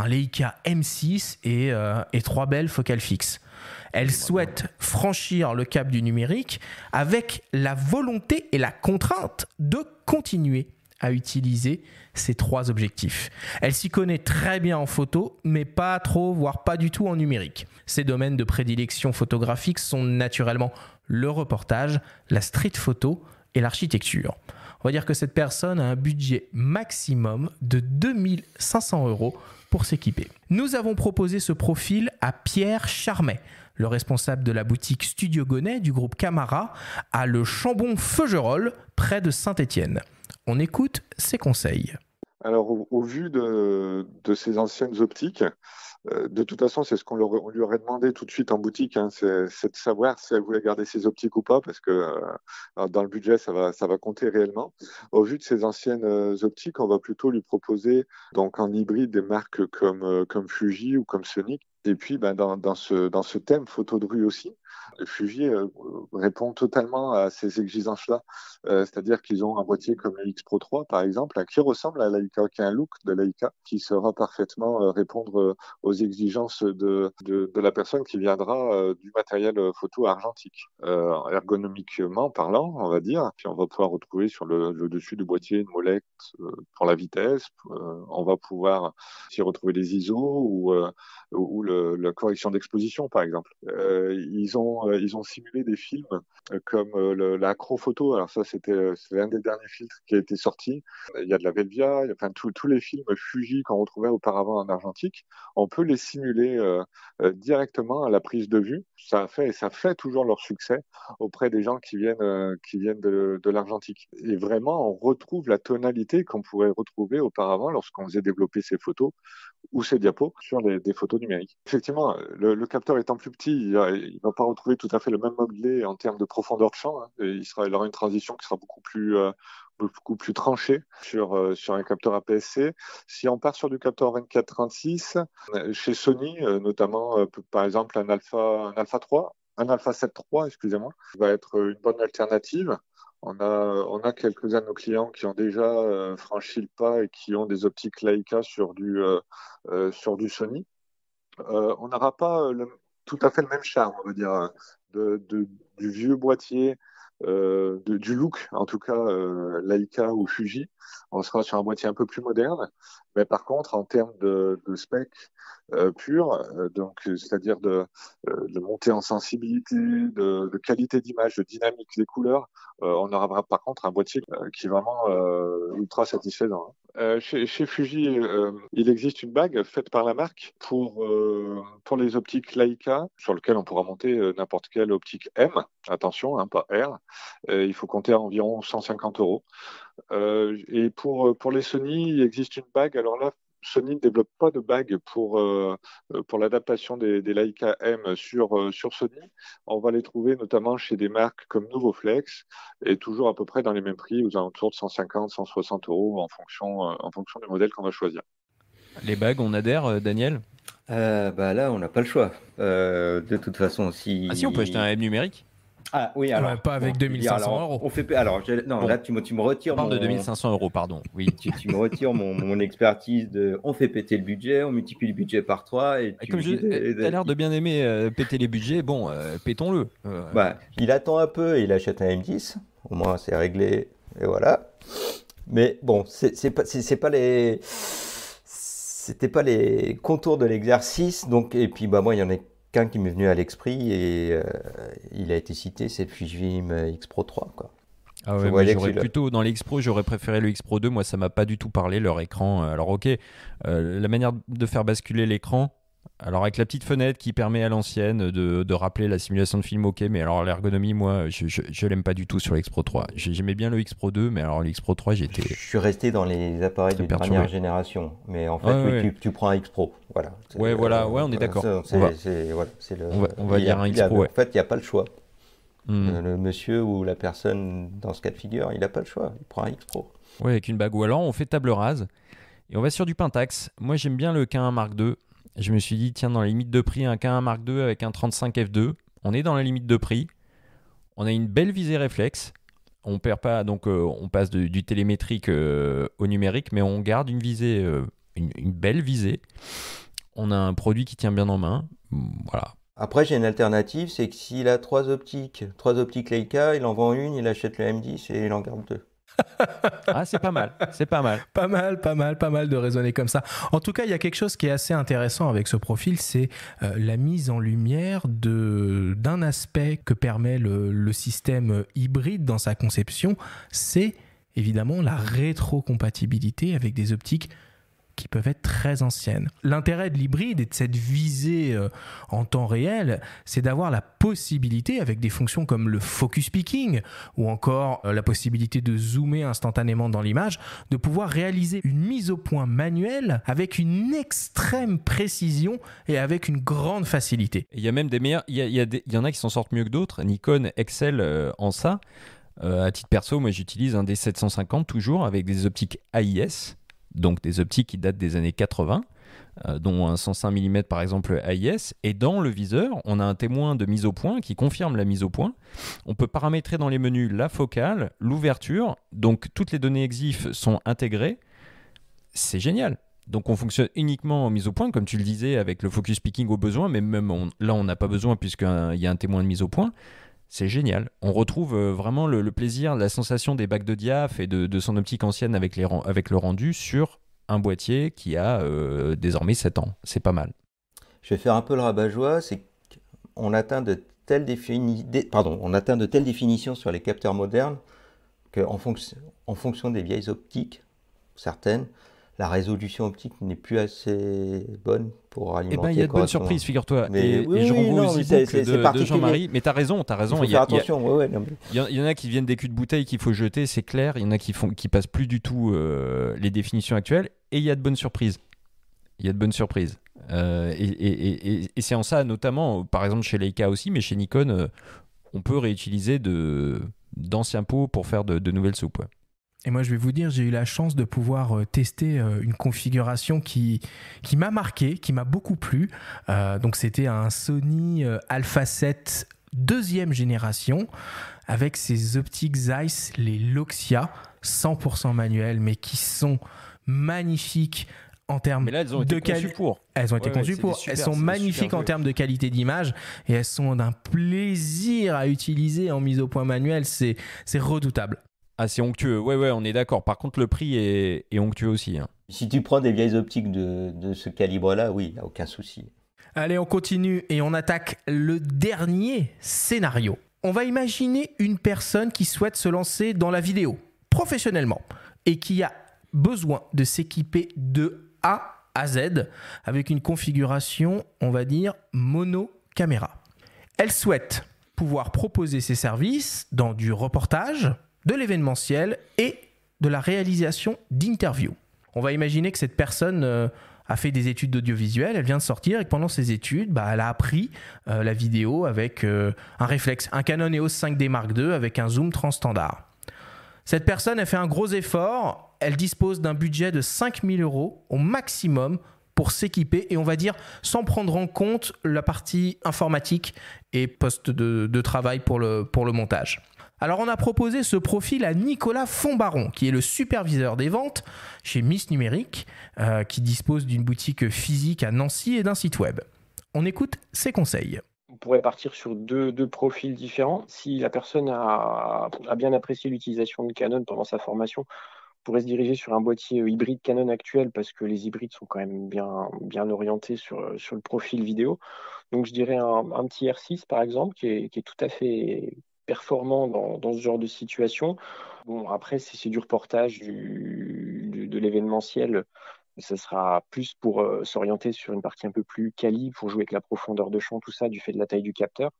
Leica M6 et 3 belles focales fixes. Elle souhaite franchir le cap du numérique avec la volonté et la contrainte de continuer à utiliser ces 3 objectifs. Elle s'y connaît très bien en photo, mais pas trop, voire pas du tout en numérique. Ses domaines de prédilection photographique sont naturellement le reportage, la street photo et l'architecture. On va dire que cette personne a un budget maximum de 2 500 € pour s'équiper. Nous avons proposé ce profil à Pierre Charmet, le responsable de la boutique Studio Gonnet du groupe Camara à Le Chambon-Feugerolles, près de Saint-Étienne. On écoute ses conseils. Alors, au vu de ces anciennes optiques, de toute façon, c'est ce qu'on lui aurait demandé tout de suite en boutique, c'est de savoir si elle voulait garder ses optiques ou pas, parce que dans le budget, ça va compter réellement. Au vu de ces anciennes optiques, on va plutôt lui proposer donc en hybride des marques comme Fuji ou comme Sonic. Et puis, dans ce thème photo de rue aussi, Fuji répond totalement à ces exigences-là. C'est-à-dire qu'ils ont un boîtier comme le X Pro 3, par exemple, qui ressemble à la Leica, qui a un look de Leica, qui saura parfaitement répondre aux exigences de la personne qui viendra du matériel photo argentique. Ergonomiquement parlant, on va dire, puis on va pouvoir retrouver sur le dessus du boîtier une molette pour la vitesse. On va pouvoir s'y retrouver des ISO ou la correction d'exposition, par exemple. Ils ont simulé des films comme l'acrophoto. Alors ça, c'est l'un des derniers filtres qui a été sorti. Il y a de la Velvia, tous les films Fuji qu'on retrouvait auparavant en argentique, on peut les simuler directement à la prise de vue. Ça fait toujours leur succès auprès des gens qui viennent de l'argentique. Et vraiment, on retrouve la tonalité qu'on pourrait retrouver auparavant lorsqu'on faisait développer ces photos, ou ses diapos sur des photos numériques. Effectivement, le capteur étant plus petit, il ne va pas retrouver tout à fait le même modelé en termes de profondeur de champ, hein, et il aura une transition qui sera beaucoup plus tranchée sur un capteur APS-C. Si on part sur du capteur 24-36, chez Sony, notamment par exemple un Alpha 3, un Alpha 7 III, excusez-moi, va être une bonne alternative. On a quelques-uns de nos clients qui ont déjà franchi le pas et qui ont des optiques Leica sur du Sony. On n'aura pas tout à fait le même charme, on va dire, du vieux boîtier, du look, en tout cas Leica ou Fuji. On sera sur un boîtier un peu plus moderne, mais par contre, en termes de spec pur, donc c'est-à-dire de montée en sensibilité, de qualité d'image, de dynamique des couleurs, on aura par contre un boîtier qui est vraiment ultra satisfaisant. Chez Fuji, il existe une bague faite par la marque pour les optiques Leica, sur lequel on pourra monter n'importe quelle optique M. Attention, hein, pas R. Il faut compter à environ 150 €. Et pour les Sony, il existe une bague. Alors là, Sony ne développe pas de bague pour l'adaptation des Leica M sur Sony. On va les trouver notamment chez des marques comme Novoflex et toujours à peu près dans les mêmes prix, aux alentours de 150, 160 € en fonction du modèle qu'on va choisir. Les bagues, on adhère, Daniel? Là, on n'a pas le choix. De toute façon, si... Ah si, on peut acheter un M numérique? Ah oui, alors... pas avec 2500 €. On fait... Alors, non, là, tu me retires... On parle de 2500 €, pardon. Oui. Tu me retires mon expertise de... On fait péter le budget, on multiplie le budget par 3 et... Comme tu as l'air de bien aimer péter les budgets, bon, pétons-le. Il attend un peu et il achète un M10. Au moins, c'est réglé. Et voilà. Mais bon, c'était pas les contours de l'exercice. Donc, et puis, moi, il y en a qu'un qui m'est venu à l'esprit et il a été cité, c'est le Fujifilm X Pro 3, quoi. Ah ouais, mais j'aurais plutôt, dans l'X Pro, j'aurais préféré le X Pro 2. Moi, ça m'a pas du tout parlé, leur écran. Alors, ok, la manière de faire basculer l'écran, alors avec la petite fenêtre qui permet à l'ancienne de rappeler la simulation de film, ok, mais alors l'ergonomie, moi, je l'aime pas du tout sur l'X Pro 3. J'aimais bien le X Pro 2, mais alors l'X Pro 3, Je suis resté dans les appareils de dernière génération, mais en fait, tu prends un X Pro, voilà. On est d'accord. On va dire un X Pro, En fait, il n'y a pas le choix. Le monsieur ou la personne dans ce cas de figure, il n'a pas le choix, il prend un X Pro. Ouais, avec une bague, ou alors on fait table rase et on va sur du Pentax. Moi, j'aime bien le K1 Mark II. Je me suis dit, tiens, dans la limite de prix, un K1 Mark II avec un 35 f2, on est dans la limite de prix. On a une belle visée réflexe. On perd pas, donc on passe du télémétrique au numérique, mais on garde une visée, une belle visée. On a un produit qui tient bien en main. Voilà. Après, j'ai une alternative, c'est que s'il a trois optiques Leica, il en vend une, il achète le M10 et il en garde 2. Ah, c'est pas mal, c'est pas mal. Pas mal de raisonner comme ça. En tout cas, il y a quelque chose qui est assez intéressant avec ce profil, c'est la mise en lumière d'un aspect que permet le système hybride dans sa conception, c'est évidemment la rétrocompatibilité avec des optiques qui peuvent être très anciennes. L'intérêt de l'hybride et de cette visée en temps réel, c'est d'avoir la possibilité, avec des fonctions comme le focus picking ou encore la possibilité de zoomer instantanément dans l'image, de pouvoir réaliser une mise au point manuelle avec une extrême précision et avec une grande facilité. Il y a même des meilleurs, il y en a qui s'en sortent mieux que d'autres. Nikon excelle en ça. À titre perso, moi j'utilise un D750 toujours avec des optiques AIS. Donc des optiques qui datent des années 80, dont un 105 mm par exemple AIS. Et dans le viseur, on a un témoin de mise au point qui confirme la mise au point. On peut paramétrer dans les menus la focale, l'ouverture. Donc toutes les données EXIF sont intégrées. C'est génial. Donc on fonctionne uniquement en mise au point, comme tu le disais, avec le focus picking au besoin. Mais même là, on n'a pas besoin puisqu'il y a un témoin de mise au point. C'est génial. On retrouve vraiment le plaisir, la sensation des bacs de diaph et de son optique ancienne avec le rendu sur un boîtier qui a désormais 7 ans. C'est pas mal. Je vais faire un peu le rabat-joie. C'est qu'on atteint de telles définitions sur les capteurs modernes qu'en fonction des vieilles optiques, certaines, la résolution optique n'est plus assez bonne pour alimenter. Eh bien, il y a de bonnes surprises, figure-toi. Et je renvoie aux e-books de Jean-Marie. Mais t'as raison. Il faut faire attention. Il y en a qui viennent des culs de bouteille qu'il faut jeter, c'est clair. Il y en a qui passent plus du tout les définitions actuelles. Et il y a de bonnes surprises. Il y a de bonnes surprises. Et c'est en ça, notamment, par exemple chez Leica aussi, mais chez Nikon, on peut réutiliser d'anciens pots pour faire de nouvelles soupes. Ouais. Et moi, je vais vous dire, j'ai eu la chance de pouvoir tester une configuration qui m'a marqué, qui m'a beaucoup plu. Donc, c'était un Sony Alpha 7 deuxième génération avec ses optiques Zeiss, les Loxia, 100% manuels, mais qui sont magnifiques en termes mais là, elles ont été conçues pour. Elles ont été conçues pour. Elles sont magnifiques en termes de qualité d'image et elles sont d'un plaisir à utiliser en mise au point manuelle. C'est redoutable. Ah, c'est onctueux. Ouais, on est d'accord. Par contre, le prix est onctueux aussi. Hein. Si tu prends des vieilles optiques de ce calibre-là, oui, il n'y a aucun souci. Allez, on continue et on attaque le dernier scénario. On va imaginer une personne qui souhaite se lancer dans la vidéo professionnellement et qui a besoin de s'équiper de A à Z avec une configuration, on va dire, mono-caméra. Elle souhaite pouvoir proposer ses services dans du reportage, de l'événementiel et de la réalisation d'interviews. On va imaginer que cette personne a fait des études d'audiovisuel, elle vient de sortir et que pendant ses études, elle a appris la vidéo avec un réflexe, un Canon EOS 5D Mark II avec un zoom transstandard. Cette personne a fait un gros effort, elle dispose d'un budget de 5 000 € au maximum pour s'équiper et on va dire sans prendre en compte la partie informatique et poste de travail pour le montage. Alors on a proposé ce profil à Nicolas Fonbaron, qui est le superviseur des ventes chez Miss Numérique, qui dispose d'une boutique physique à Nancy et d'un site web. On écoute ses conseils. On pourrait partir sur deux profils différents. Si la personne a bien apprécié l'utilisation de Canon pendant sa formation, on pourrait se diriger sur un boîtier hybride Canon actuel parce que les hybrides sont quand même bien orientés sur le profil vidéo. Donc je dirais un petit R6 par exemple qui est tout à fait performant dans ce genre de situation. Bon, après, c'est du reportage, de l'événementiel. Ça sera plus pour s'orienter sur une partie un peu plus quali, pour jouer avec la profondeur de champ, tout ça, du fait de la taille du capteur.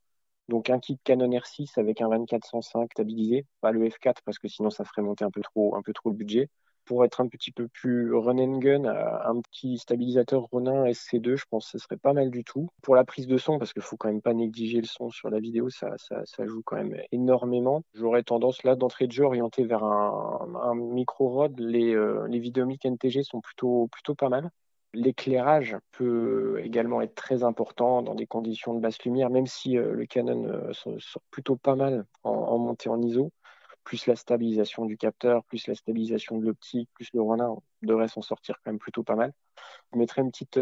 Donc un kit Canon R6 avec un 24-105 stabilisé, pas le F4 parce que sinon ça ferait monter un peu trop le budget. Pour être un petit peu plus run and gun, un petit stabilisateur Ronin SC2, je pense que ce serait pas mal du tout. Pour la prise de son, parce qu'il faut quand même pas négliger le son sur la vidéo, ça joue quand même énormément. J'aurais tendance là d'entrée de jeu orienté vers un micro Rode. Les Videomic NTG sont plutôt pas mal. L'éclairage peut également être très important dans des conditions de basse lumière, même si le Canon sort plutôt pas mal en montée en ISO. Plus la stabilisation du capteur, plus la stabilisation de l'optique, plus le Ronin devrait s'en sortir quand même plutôt pas mal. Je mettrais une petite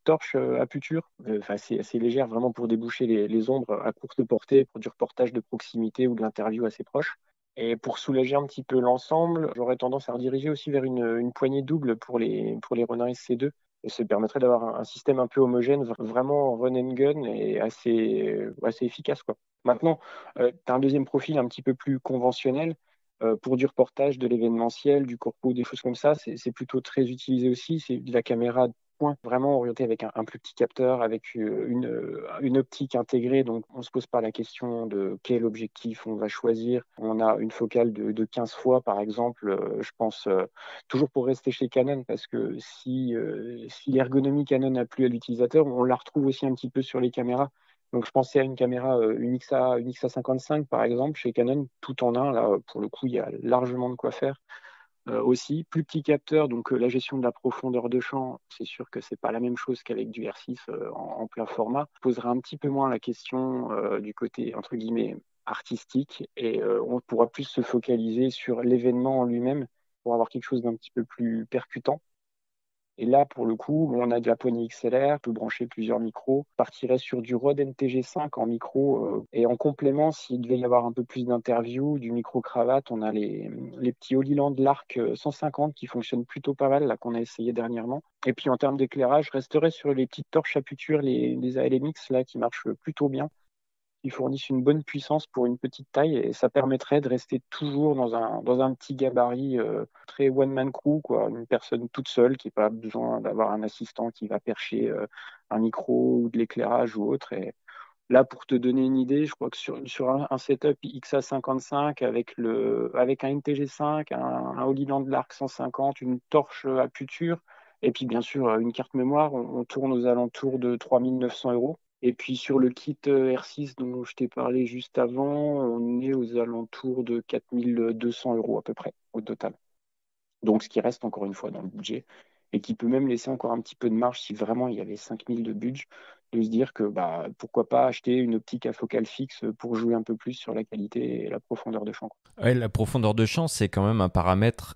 torche à puture, assez légère, vraiment pour déboucher les ombres à courte portée, pour du reportage de proximité ou de l'interview assez proche. Et pour soulager un petit peu l'ensemble, j'aurais tendance à rediriger aussi vers une poignée double pour les Ronin SC2. Et ça permettrait d'avoir un système un peu homogène, vraiment run and gun et assez efficace, quoi. Maintenant, tu as un deuxième profil un petit peu plus conventionnel pour du reportage, de l'événementiel, du corpo, des choses comme ça. C'est plutôt très utilisé aussi. C'est de la caméra de point, vraiment orientée avec un plus petit capteur, avec une optique intégrée. Donc, on ne se pose pas la question de quel objectif on va choisir. On a une focale de 15 fois, par exemple. Je pense toujours pour rester chez Canon, parce que si l'ergonomie Canon n'a plu à l'utilisateur, on la retrouve aussi un petit peu sur les caméras. Donc, je pensais à une caméra, une XA55 par exemple, chez Canon, tout en un. Là, pour le coup, il y a largement de quoi faire. Aussi, plus petit capteur, donc la gestion de la profondeur de champ, c'est sûr que c'est pas la même chose qu'avec du R6 en plein format. Posera un petit peu moins la question du côté, entre guillemets, artistique, et on pourra plus se focaliser sur l'événement en lui-même pour avoir quelque chose d'un petit peu plus percutant. Et là, pour le coup, on a de la poignée XLR, on peut brancher plusieurs micros. On partirait sur du Rode NTG5 en micro. Et en complément, s'il devait y avoir un peu plus d'interviews, du micro-cravate, on a les petits Holyland Lark 150 qui fonctionnent plutôt pas mal, là, qu'on a essayé dernièrement. Et puis en termes d'éclairage, je resterai sur les petites torches à puture, les ALMX, là, qui marchent plutôt bien. Ils fournissent une bonne puissance pour une petite taille et ça permettrait de rester toujours dans un petit gabarit très one-man crew, quoi. Une personne toute seule qui n'a pas besoin d'avoir un assistant qui va percher un micro ou de l'éclairage ou autre. Et là, pour te donner une idée, je crois que sur un setup XA55 avec un NTG5, un Holyland Lark 150, une torche à puture Et puis bien sûr, une carte mémoire, on tourne aux alentours de 3 900 €. Et puis sur le kit R6 dont je t'ai parlé juste avant, on est aux alentours de 4 200 € à peu près au total. Donc ce qui reste encore une fois dans le budget et qui peut même laisser encore un petit peu de marge si vraiment il y avait 5 000 de budget, de se dire que pourquoi pas acheter une optique à focale fixe pour jouer un peu plus sur la qualité et la profondeur de champ. Ouais, la profondeur de champ, c'est quand même un paramètre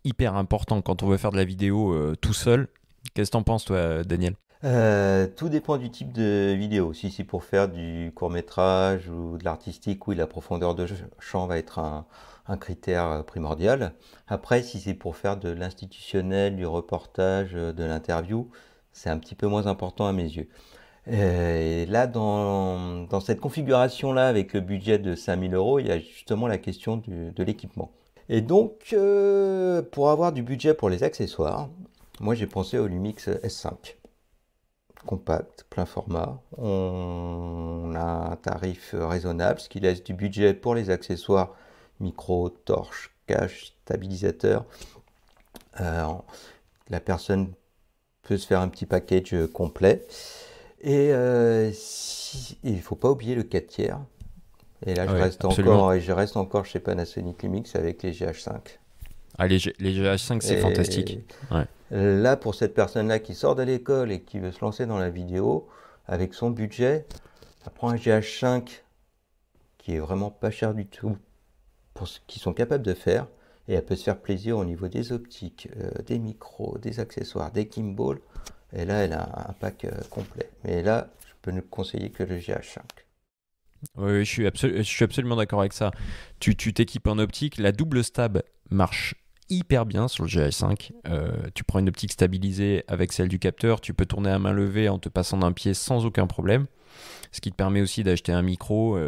hyper important quand on veut faire de la vidéo tout seul. Qu'est-ce que t'en penses, toi, Daniel ? Tout dépend du type de vidéo. Si c'est pour faire du court-métrage ou de l'artistique, oui, la profondeur de champ va être un critère primordial. Après, si c'est pour faire de l'institutionnel, du reportage, de l'interview, c'est un petit peu moins important à mes yeux. Et là, dans cette configuration-là, avec le budget de 5 000 €, il y a justement la question de l'équipement. Et donc, pour avoir du budget pour les accessoires, moi j'ai pensé au Lumix S5. Compact, plein format. On a un tarif raisonnable, ce qui laisse du budget pour les accessoires micro, torche, cache, stabilisateur. La personne peut se faire un petit package complet. Et il ne faut pas oublier le 4 tiers. Et là, je reste encore chez Panasonic Lumix avec les GH5. Ah, les GH5, c'est fantastique. Ouais. Là, pour cette personne-là qui sort de l'école et qui veut se lancer dans la vidéo, avec son budget, elle prend un GH5 qui est vraiment pas cher du tout pour ce qu'ils sont capables de faire, et elle peut se faire plaisir au niveau des optiques, des micros, des accessoires, des gimbals, et là, elle a un pack complet. Mais là, je peux ne conseiller que le GH5. Oui, je suis absolument d'accord avec ça. Tu t'équipes en optique, la double stab marche hyper bien sur le GH5. Tu prends une optique stabilisée avec celle du capteur, tu peux tourner à main levée en te passant d'un pied sans aucun problème, ce qui te permet aussi d'acheter un micro,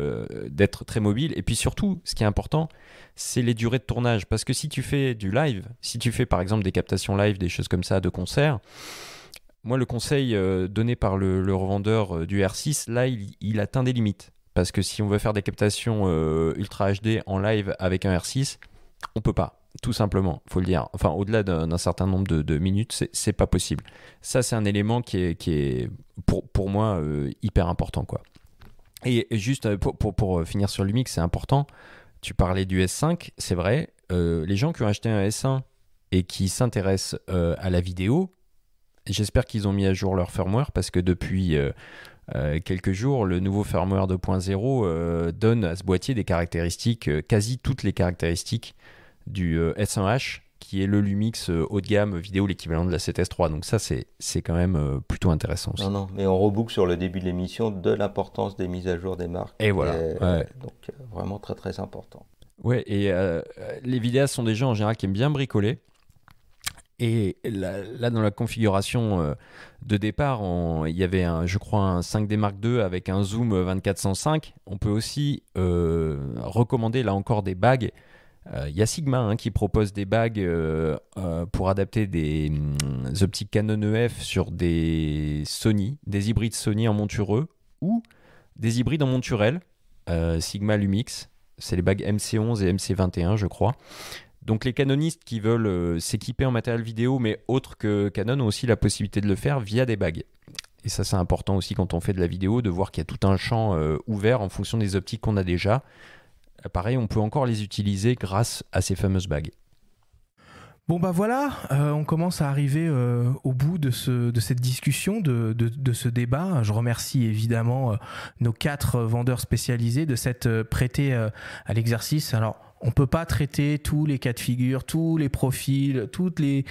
d'être très mobile. Et puis surtout, ce qui est important, c'est les durées de tournage. Parce que si tu fais du live, si tu fais par exemple des captations live, des choses comme ça, de concerts, moi le conseil donné par le revendeur du R6, là il atteint des limites. Parce que si on veut faire des captations Ultra HD en live avec un R6, on peut pas. Tout simplement, faut le dire. Enfin, au-delà d'un certain nombre de minutes, c'est pas possible. Ça, c'est un élément qui est pour moi hyper important, quoi. Et juste pour finir sur Lumix, c'est important. Tu parlais du S5, c'est vrai. Les gens qui ont acheté un S1 et qui s'intéressent à la vidéo, j'espère qu'ils ont mis à jour leur firmware parce que depuis quelques jours, le nouveau firmware 2.0 donne à ce boîtier des caractéristiques, quasi toutes les caractéristiques du S1H, qui est le Lumix haut de gamme vidéo, l'équivalent de la 7S3. Donc ça, c'est quand même plutôt intéressant aussi. Non, mais on reboucle sur le début de l'émission de l'importance des mises à jour des marques. Et voilà. Donc vraiment très très important. Ouais, et les vidéastes sont des gens en général qui aiment bien bricoler. Et là, dans la configuration de départ, il y avait, je crois, un 5D Mark II avec un zoom 24-105. On peut aussi recommander, là encore, des bagues. Il y a Sigma qui propose des bagues pour adapter des optiques Canon EF sur des Sony, des hybrides Sony en montureux ou des hybrides en monturel. Sigma Lumix, c'est les bagues MC11 et MC21, je crois. Donc les canonistes qui veulent s'équiper en matériel vidéo, mais autres que Canon, ont aussi la possibilité de le faire via des bagues. Et ça, c'est important aussi quand on fait de la vidéo, de voir qu'il y a tout un champ ouvert en fonction des optiques qu'on a déjà. Pareil, on peut encore les utiliser grâce à ces fameuses bagues. Bon bah voilà, on commence à arriver au bout de cette discussion, de ce débat. Je remercie évidemment nos 4 vendeurs spécialisés de s'être prêtés à l'exercice. Alors, on ne peut pas traiter tous les cas de figure, tous les profils, toutes les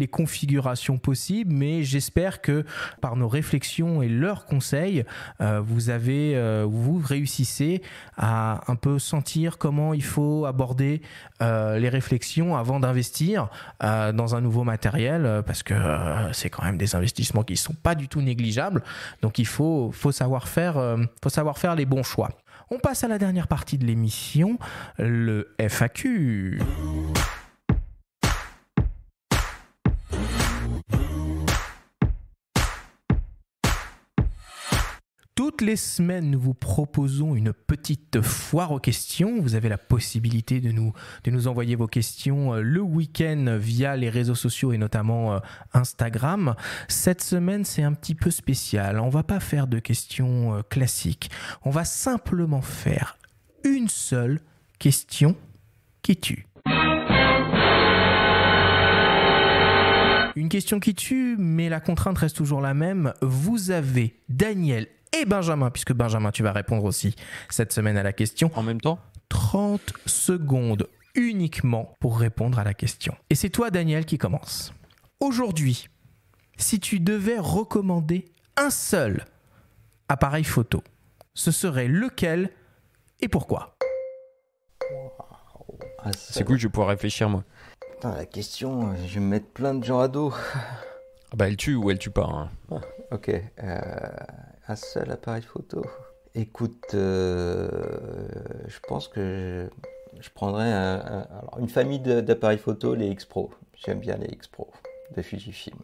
configurations possibles, mais j'espère que par nos réflexions et leurs conseils, vous réussissez à un peu sentir comment il faut aborder les réflexions avant d'investir dans un nouveau matériel, parce que c'est quand même des investissements qui ne sont pas du tout négligeables. Donc il faut savoir faire les bons choix. On passe à la dernière partie de l'émission, le FAQ. Toutes les semaines, nous vous proposons une petite foire aux questions. Vous avez la possibilité de nous envoyer vos questions le week-end via les réseaux sociaux et notamment Instagram. Cette semaine, c'est un petit peu spécial. On ne va pas faire de questions classiques. On va simplement faire une seule question qui tue. Une question qui tue, mais la contrainte reste toujours la même. Vous avez Daniel et Benjamin, puisque Benjamin, tu vas répondre aussi cette semaine à la question. En même temps ? 30 secondes uniquement pour répondre à la question. Et c'est toi, Daniel, qui commence. Aujourd'hui, si tu devais recommander un seul appareil photo, ce serait lequel et pourquoi ? C'est cool, je vais pouvoir réfléchir, moi. Putain, la question, je vais me mettre plein de gens à dos. Ah bah, elle tue ou elle tue pas. Hein. Ok. Un seul appareil photo. Écoute, je pense que je prendrais alors une famille d'appareils photo, les X-Pro. J'aime bien les X-Pro de Fujifilm.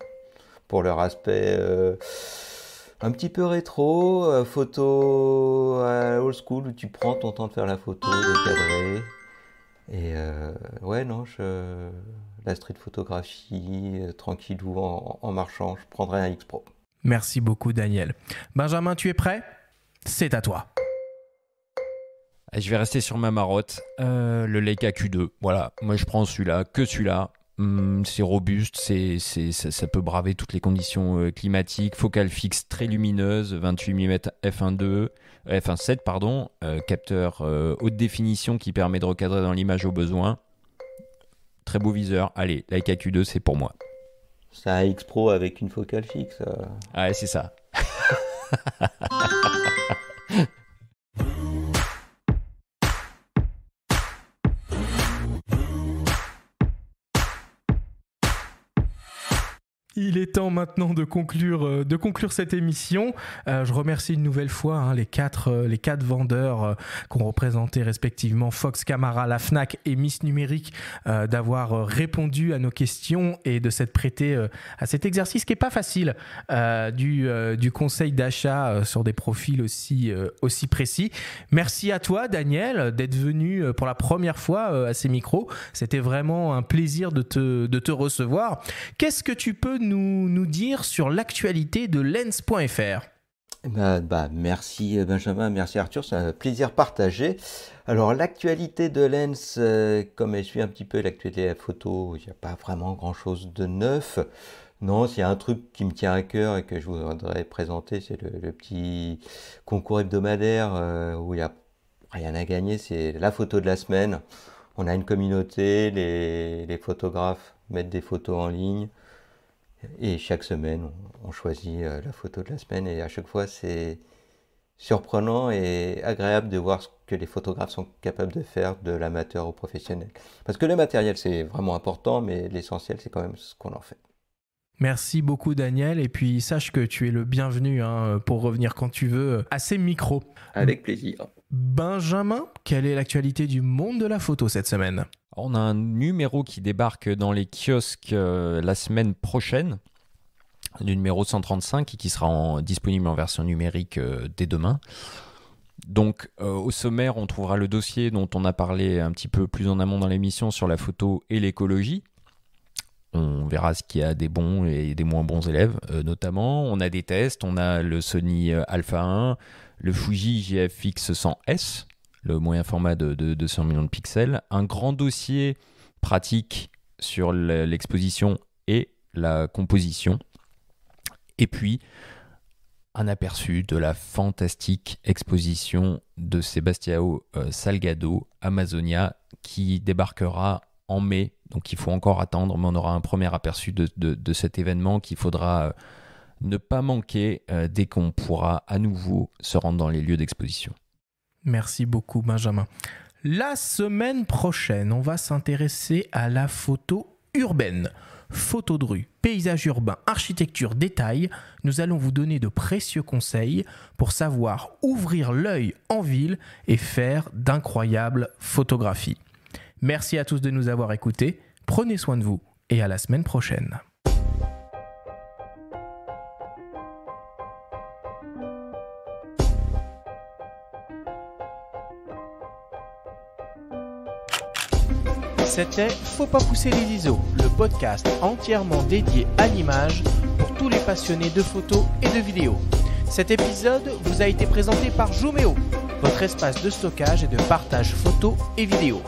Pour leur aspect un petit peu rétro, photo old school, où tu prends ton temps de faire la photo, de cadrer. Et ouais, non, la street photographie, tranquillou, en marchant, je prendrais un X-Pro. Merci beaucoup, Daniel. Benjamin, tu es prêt ? C'est à toi. Je vais rester sur ma marotte. Le Leica Q2. Voilà, moi je prends celui-là, que celui-là. C'est robuste, ça peut braver toutes les conditions climatiques. Focale fixe très lumineuse, 28 mm f1.7 pardon. Capteur haute définition qui permet de recadrer dans l'image au besoin. Très beau viseur. Allez, Leica Q2, c'est pour moi. C'est un X-Pro avec une focale fixe. Ah ouais, c'est ça. Il est temps maintenant de conclure cette émission. Je remercie une nouvelle fois les quatre vendeurs qui ont représenté respectivement Fox Camara, la Fnac et Miss Numérique d'avoir répondu à nos questions et de s'être prêté à cet exercice qui n'est pas facile du conseil d'achat sur des profils aussi précis. Merci à toi, Daniel, d'être venu pour la première fois à ces micros. C'était vraiment un plaisir de te recevoir. Qu'est-ce que tu peux nous dire sur l'actualité de Lens.fr ? Merci Benjamin, merci Arthur, c'est un plaisir partagé. Alors l'actualité de Lens, comme elle suit un petit peu l'actualité de la photo, il n'y a pas vraiment grand chose de neuf. Non, s'il y a un truc qui me tient à cœur et que je voudrais présenter, c'est le petit concours hebdomadaire où il n'y a rien à gagner, c'est la photo de la semaine. On a une communauté, les photographes mettent des photos en ligne. Et chaque semaine, on choisit la photo de la semaine et à chaque fois, c'est surprenant et agréable de voir ce que les photographes sont capables de faire de l'amateur au professionnel. Parce que le matériel, c'est vraiment important, mais l'essentiel, c'est quand même ce qu'on en fait. Merci beaucoup, Daniel. Et puis, sache que tu es le bienvenu pour revenir quand tu veux à ces micros. Avec plaisir. Benjamin, quelle est l'actualité du monde de la photo cette semaine ? On a un numéro qui débarque dans les kiosques la semaine prochaine, le numéro 135, et qui sera disponible en version numérique dès demain. Donc au sommaire, on trouvera le dossier dont on a parlé un petit peu plus en amont dans l'émission sur la photo et l'écologie. On verra ce qu'il y a des bons et des moins bons élèves, notamment. On a des tests, on a le Sony Alpha 1, le Fuji GFX 100S, le moyen format de 100 millions de pixels, un grand dossier pratique sur l'exposition et la composition, et puis un aperçu de la fantastique exposition de Sebastião Salgado Amazonia qui débarquera en mai, donc il faut encore attendre, mais on aura un premier aperçu de cet événement qu'il faudra ne pas manquer dès qu'on pourra à nouveau se rendre dans les lieux d'exposition. Merci beaucoup, Benjamin. La semaine prochaine, on va s'intéresser à la photo urbaine. Photo de rue, paysage urbain, architecture, détail. Nous allons vous donner de précieux conseils pour savoir ouvrir l'œil en ville et faire d'incroyables photographies. Merci à tous de nous avoir écoutés. Prenez soin de vous et à la semaine prochaine. C'était Faut pas pousser les ISO, le podcast entièrement dédié à l'image pour tous les passionnés de photos et de vidéos. Cet épisode vous a été présenté par Zooméo, votre espace de stockage et de partage photos et vidéos.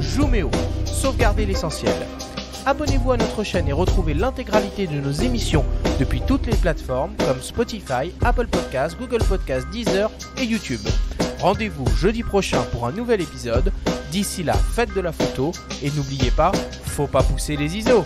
Zooméo, sauvegardez l'essentiel. Abonnez-vous à notre chaîne et retrouvez l'intégralité de nos émissions depuis toutes les plateformes comme Spotify, Apple Podcasts, Google Podcasts, Deezer et YouTube. Rendez-vous jeudi prochain pour un nouvel épisode. D'ici là, faites de la photo et n'oubliez pas, faut pas pousser les ISO.